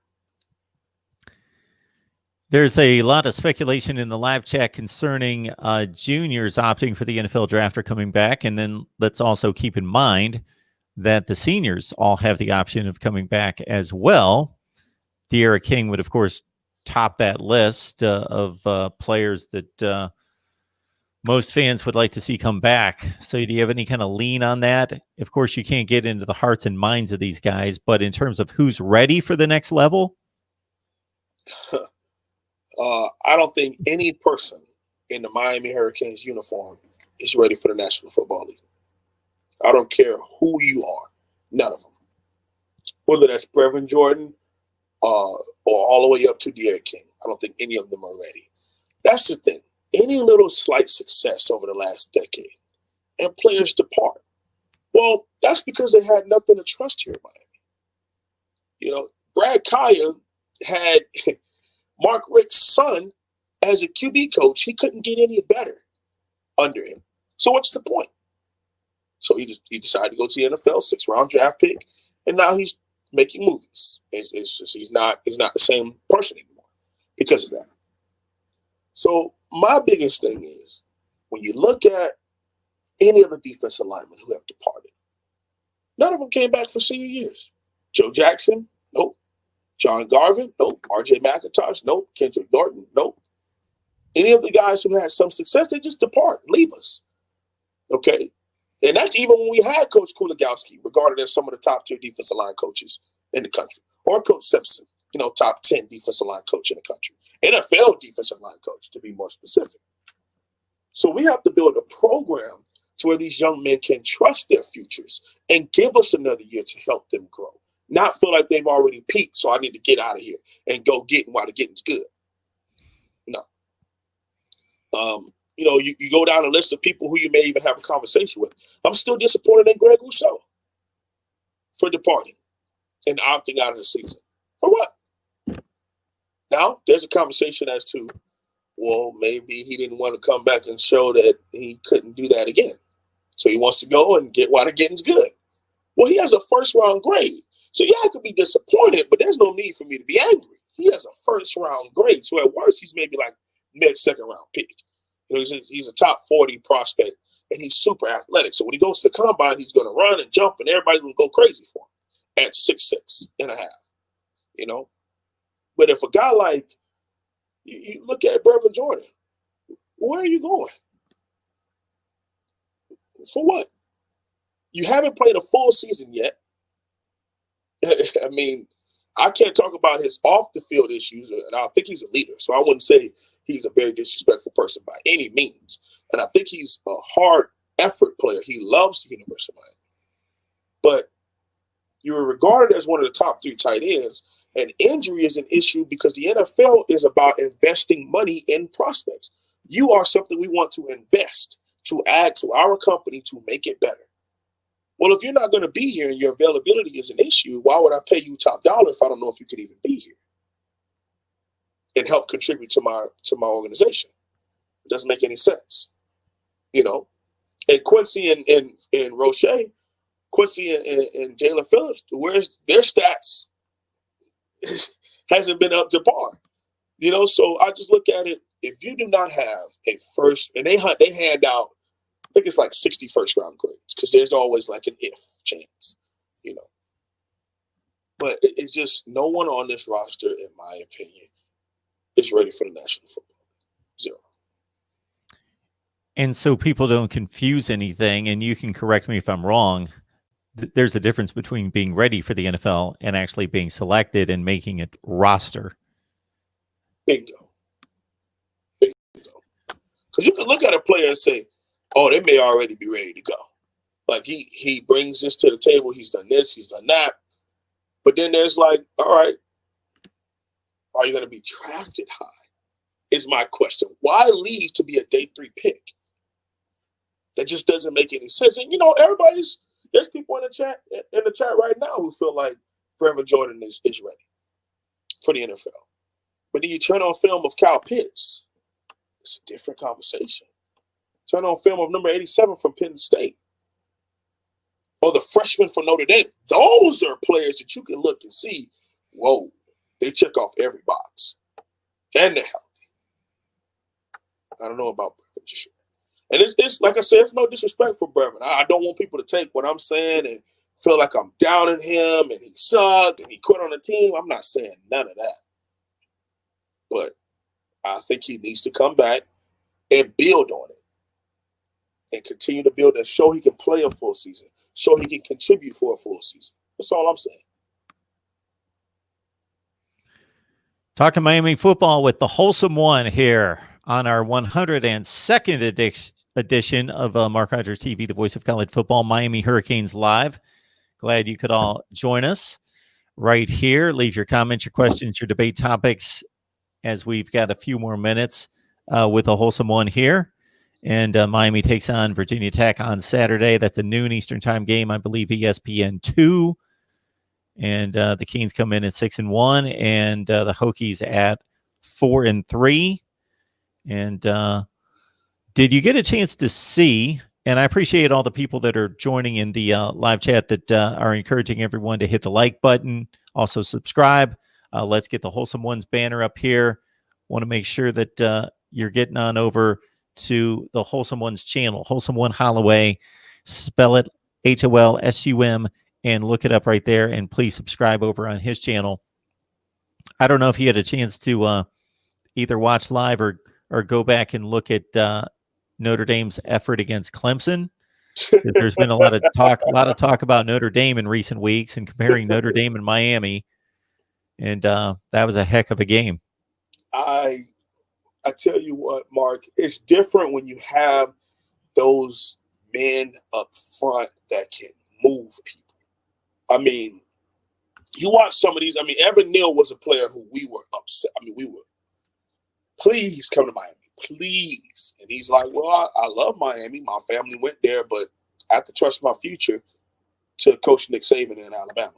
There's a lot of speculation in the live chat concerning juniors opting for the NFL draft or coming back. And then let's also keep in mind that the seniors all have the option of coming back as well. De'Aaron King would, of course, top that list of players that most fans would like to see come back. So do you have any kind of lean on that? Of course, you can't get into the hearts and minds of these guys, but in terms of who's ready for the next level?
I don't think any person in the Miami Hurricanes uniform is ready for the National Football League. I don't care who you are. None of them. Whether that's Brevin Jordan or all the way up to De'Aaron King. I don't think any of them are ready. That's the thing. Any little slight success over the last decade and players depart. Well, that's because they had nothing to trust here in Miami. You know, Brad Kaya had Mark Richt's son as a QB coach. He couldn't get any better under him. So what's the point? So he decided to go to the NFL, 6th-round draft pick, and now he's making movies. It's just he's not the same person anymore because of that. So my biggest thing is when you look at any of the defensive linemen who have departed, none of them came back for senior years. Joe Jackson, nope. John Garvin, nope. R.J. McIntosh, nope. Kendrick Thornton, nope. Any of the guys who had some success, they just depart, leave us. Okay? And that's even when we had Coach Kuligowski, regarded as some of the top 2 defensive line coaches in the country, or Coach Simpson, you know, top 10 defensive line coach in the country. NFL defensive line coach, to be more specific. So we have to build a program to where these young men can trust their futures and give us another year to help them grow. Not feel like they've already peaked, so I need to get out of here and go get while the getting's good. No. You know, you go down a list of people who you may even have a conversation with. I'm still disappointed in Greg Rousseau for departing and opting out of the season. For what? Now, there's a conversation as to, well, maybe he didn't want to come back and show that he couldn't do that again. So he wants to go and get while the getting's good. Well, he has a 1st-round grade. So, yeah, I could be disappointed, but there's no need for me to be angry. He has a 1st-round grade. So, at worst, he's maybe like mid-2nd-round pick. You know, he's a top 40 prospect, and he's super athletic. So, when he goes to the combine, he's going to run and jump, and everybody's going to go crazy for him at 6'6.5", you know. But if a guy like, you look at Brevin Jordan, where are you going? For what? You haven't played a full season yet. I mean, I can't talk about his off-the-field issues, and I think he's a leader. So I wouldn't say he's a very disrespectful person by any means. And I think he's a hard effort player. He loves the University of Miami. But you were regarded as one of the top 3 tight ends, And injury is an issue because the NFL is about investing money in prospects. You are something we want to invest, to add to our company to make it better. Well, if you're not going to be here and your availability is an issue, why would I pay you top dollar if I don't know if you could even be here and help contribute to my organization? It doesn't make any sense, you know. And Quincy and Roche, Quincy and Jalen Phillips, where's their stats hasn't been up to par, you know. So I just look at it. If you do not have a first, and they hand out, I think it's like 60 first-round grades because there's always like an if chance, you know. But it's just no one on this roster, in my opinion, is ready for the National Football League. Zero.
And so people don't confuse anything, and you can correct me if I'm wrong. There's a difference between being ready for the NFL and actually being selected and making it roster.
Bingo. Because you can look at a player and say, oh, they may already be ready to go. Like he brings this to the table. He's done this. He's done that. But then there's like, all right, are you going to be drafted high? Is my question. Why leave to be a day 3 pick? That just doesn't make any sense. And, you know, there's people in the chat right now who feel like Brevin Jordan is ready for the NFL. But then you turn on film of Kyle Pitts. It's a different conversation. Turn on film of number 87 from Penn State. Or the freshman from Notre Dame. Those are players that you can look and see, whoa, they check off every box. And they're healthy. I don't know about Brevin. And it's like I said, it's no disrespect for Brevin. I don't want people to take what I'm saying and feel like I'm downing him and he sucked and he quit on the team. I'm not saying none of that. But I think he needs to come back and build on it and continue to build and show he can play a full season, show he can contribute for a full season. That's all I'm saying.
Talking Miami football with the Wholesome One here on our 102nd edition of Mark Rogers TV, the voice of college football, Miami Hurricanes Live. Glad you could all join us right here. Leave your comments, your questions, your debate topics as we've got a few more minutes with a Wholesome One here. And Miami takes on Virginia Tech on Saturday. That's a noon Eastern time game, I believe, ESPN 2. And the Canes come in at 6-1, and the Hokies at 4-3. And did you get a chance to see? And I appreciate all the people that are joining in the live chat that are encouraging everyone to hit the like button, also subscribe. Let's get the Wholesome Ones banner up here. Want to make sure that you're getting on over to the Wholesome Ones channel, Wholesome One Holloway. Spell it HOLSUM, and look it up right there. And please subscribe over on his channel. I don't know if he had a chance to either watch live or go back and look at Notre Dame's effort against Clemson. There's been a lot of talk about Notre Dame in recent weeks and comparing Notre Dame and Miami. And that was a heck of a game.
I tell you what, Mark, it's different when you have those men up front that can move people. I mean, you watch some of these. I mean, Evan Neal was a player who we were upset. I mean, we were, please come to Miami, please. And he's like, well, I love Miami. My family went there, but I have to trust my future to Coach Nick Saban in Alabama.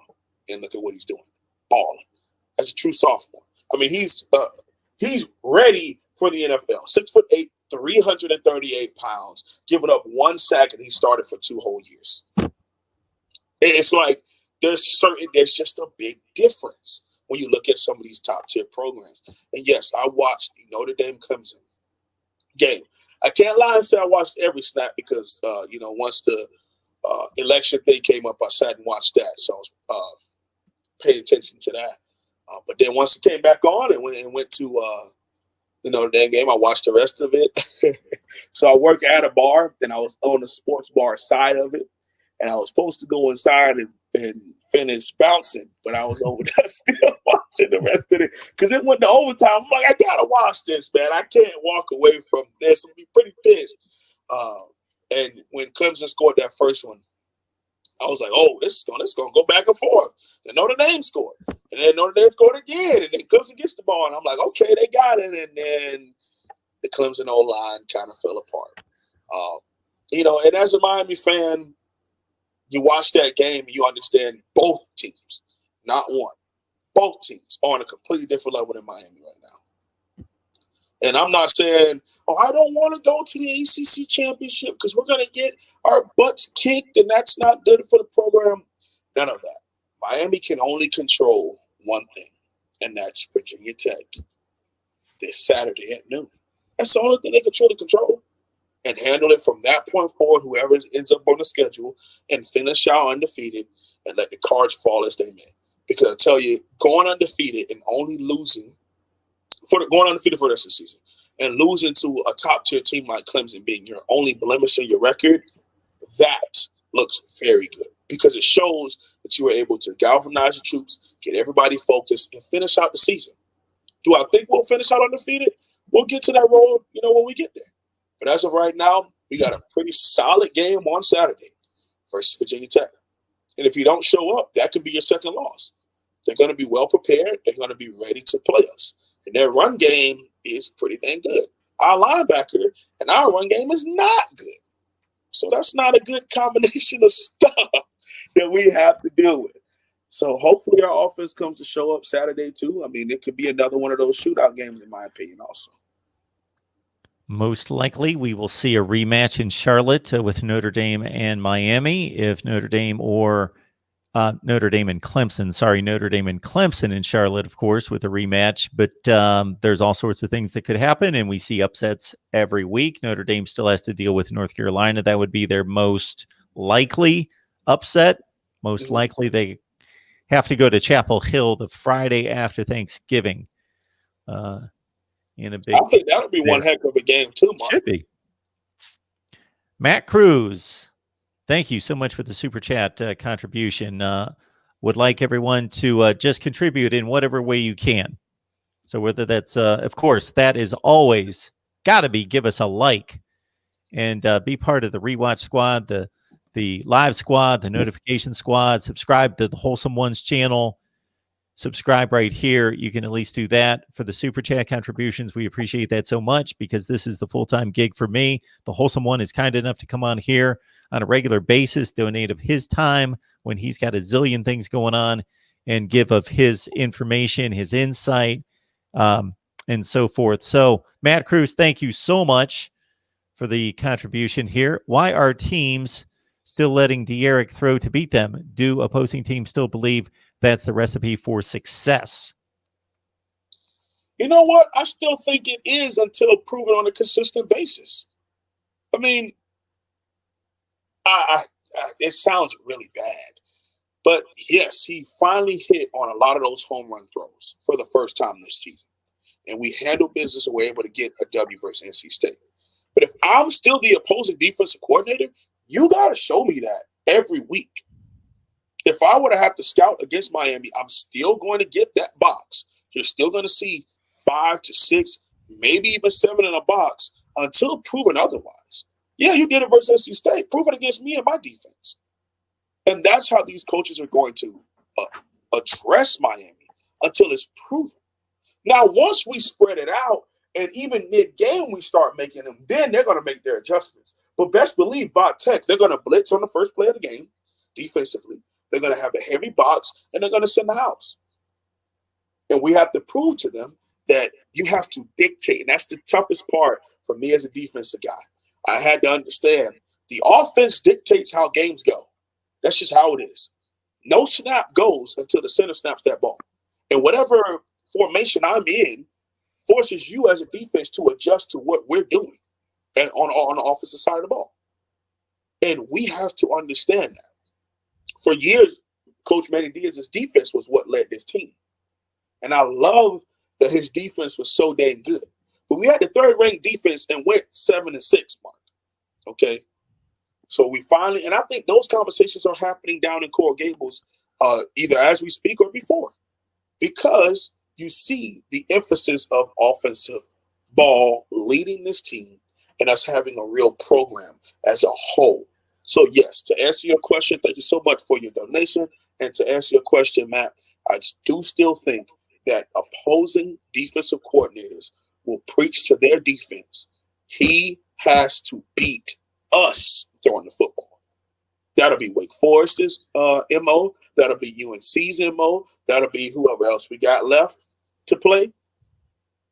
And look at what he's doing. Balling. As a true sophomore. I mean, he's ready for the NFL. 6'8", 338 pounds, giving up 1 sack, and he started for 2 whole years. It's like there's just a big difference when you look at some of these top tier programs. And yes, I watched the Notre Dame Clemson game. I can't lie and say I watched every snap because once the election thing came up, I sat and watched that, so I was paying attention to that. But then once it came back on and went to the Notre Dame game, I watched the rest of it. So I work at a bar, and I was on the sports bar side of it, and I was supposed to go inside and finish bouncing, but I was over there still watching the rest of it because it went to overtime. I'm like, I gotta watch this, man. I can't walk away from this. I'm be pretty pissed. And when Clemson scored that first one, I was like, oh, this is gonna go back and forth. Then Notre Dame scored, and then Notre Dame scored again, and then Clemson gets the ball, and I'm like, okay, they got it, and then the Clemson O-line kind of fell apart. And as a Miami fan, you watch that game and you understand both teams, not one. Both teams are on a completely different level than Miami right now. And I'm not saying, I don't want to go to the ACC championship because we're going to get our butts kicked and that's not good for the program. None of that. Miami can only control one thing, and that's Virginia Tech this Saturday at noon. That's the only thing they can truly control and handle it from that point forward, whoever ends up on the schedule, and finish out undefeated and let the cards fall as they may. Because I tell you, going undefeated and only losing going undefeated for the rest of the season and losing to a top-tier team like Clemson being your only blemish in your record, that looks very good because it shows that you were able to galvanize the troops, get everybody focused, and finish out the season. Do I think we'll finish out undefeated? We'll get to that road, when we get there. But as of right now, we got a pretty solid game on Saturday versus Virginia Tech. And if you don't show up, that could be your second loss. They're going to be well prepared. They're going to be ready to play us. And their run game is pretty dang good. Our linebacker and our run game is not good. So that's not a good combination of stuff that we have to deal with. So hopefully our offense comes to show up Saturday too. I mean, it could be another one of those shootout games in my opinion also.
Most likely, we will see a rematch in Charlotte with Notre Dame and Miami. If Notre Dame or Notre Dame and Clemson, Notre Dame and Clemson in Charlotte, of course, with a rematch. But there's all sorts of things that could happen, and we see upsets every week. Notre Dame still has to deal with North Carolina. That would be their most likely upset. Most likely, they have to go to Chapel Hill the Friday after Thanksgiving. In a big,
I think that'll be one heck of a game too, Mark.
Should be. Matt Cruz, thank you so much for the super chat contribution. Would like everyone to just contribute in whatever way you can. So whether that's, of course, that is always got to be give us a like and be part of the Rewatch Squad, the live squad, the notification squad. Subscribe to the Wholesome Ones channel. Subscribe right here. You can at least do that. For the super chat contributions, we appreciate that so much because this is the full-time gig for me. The Wholesome One is kind enough to come on here on a regular basis, donate of his time when he's got a zillion things going on, and give of his information, his insight, and so forth. So, Matt Cruz, thank you so much for the contribution here. Why are teams still letting De'Eric throw to beat them? Do opposing teams still believe that's the recipe for success?
You know what? I still think it is until proven on a consistent basis. I mean, it sounds really bad. But, yes, he finally hit on a lot of those home run throws for the first time this season. And we handled business and were able to get a W versus NC State. But if I'm still the opposing defensive coordinator, you got to show me that every week. If I were to have to scout against Miami, I'm still going to get that box. You're still going to see 5 to 6, maybe even 7 in a box until proven otherwise. Yeah, you did it versus NC State. Prove it against me and my defense. And that's how these coaches are going to address Miami until it's proven. Now, once we spread it out and even mid-game we start making them, then they're going to make their adjustments. But best believe, Tech, they're going to blitz on the first play of the game defensively. They're going to have a heavy box, and they're going to send the house. And we have to prove to them that you have to dictate. And that's the toughest part for me as a defensive guy. I had to understand the offense dictates how games go. That's just how it is. No snap goes until the center snaps that ball. And whatever formation I'm in forces you as a defense to adjust to what we're doing and on the offensive side of the ball. And we have to understand that. For years, Coach Manny Diaz's defense was what led this team. And I love that his defense was so dang good. But we had the third-ranked defense and went 7-6, Mark. Okay? So we finally – and I think those conversations are happening down in Coral Gables either as we speak or before. Because you see the emphasis of offensive ball leading this team and us having a real program as a whole. So, yes, to answer your question, thank you so much for your donation. And to answer your question, Matt, I do still think that opposing defensive coordinators will preach to their defense. He has to beat us throwing the football. That'll be Wake Forest's MO. That'll be UNC's MO. That'll be whoever else we got left to play.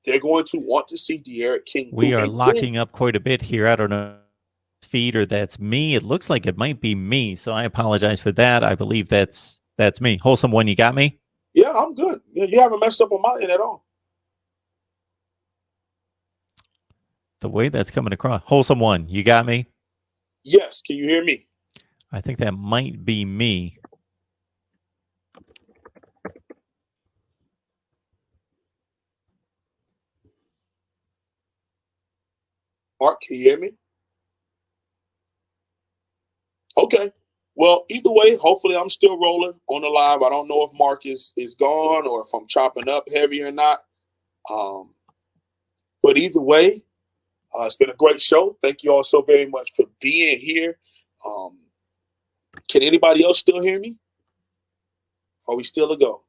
They're going to want to see De'Aaron King.
We are locking up quite a bit here. I don't know feed or that's me. It looks like it might be me, so I apologize for that. I believe that's me. Wholesome One, you got me?
Yeah, I'm good. You haven't messed up on my end at all.
The way that's coming across. Wholesome One, you got me?
Yes. Can you hear me?
I think that might be me.
Mark, can you hear me? Okay. Well, either way, hopefully I'm still rolling on the live. I don't know if Mark is gone or if I'm chopping up heavy or not. But either way, it's been a great show. Thank you all so very much for being here. Can anybody else still hear me? Are we still a go?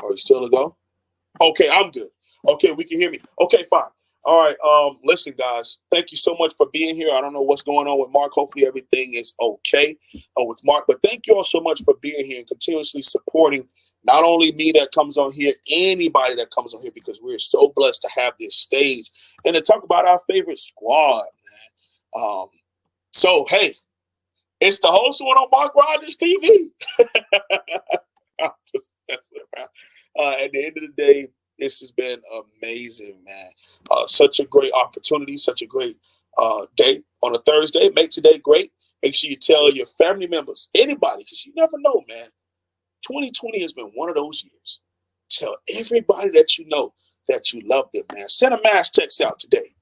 Are we still a go? Okay, I'm good. Okay, we can hear me. Okay, fine. All right. Listen, guys, thank you so much for being here. I don't know what's going on with Mark. Hopefully everything is okay with Mark. But thank you all so much for being here and continuously supporting not only me that comes on here, anybody that comes on here, because we're so blessed to have this stage and to talk about our favorite squad, man. So, hey, it's the host one on MarkRogersTV. Just messing around. At the end of the day, this has been amazing, man. Such a great opportunity, such a great day on a Thursday. Make today great. Make sure you tell your family members, anybody, because you never know, man. 2020 has been one of those years. Tell everybody that you know that you love them, man. Send a mass text out today.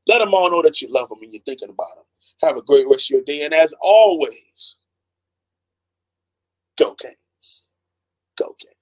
Let them all know that you love them and you're thinking about them. Have a great rest of your day. And as always, go Canes. Go Canes.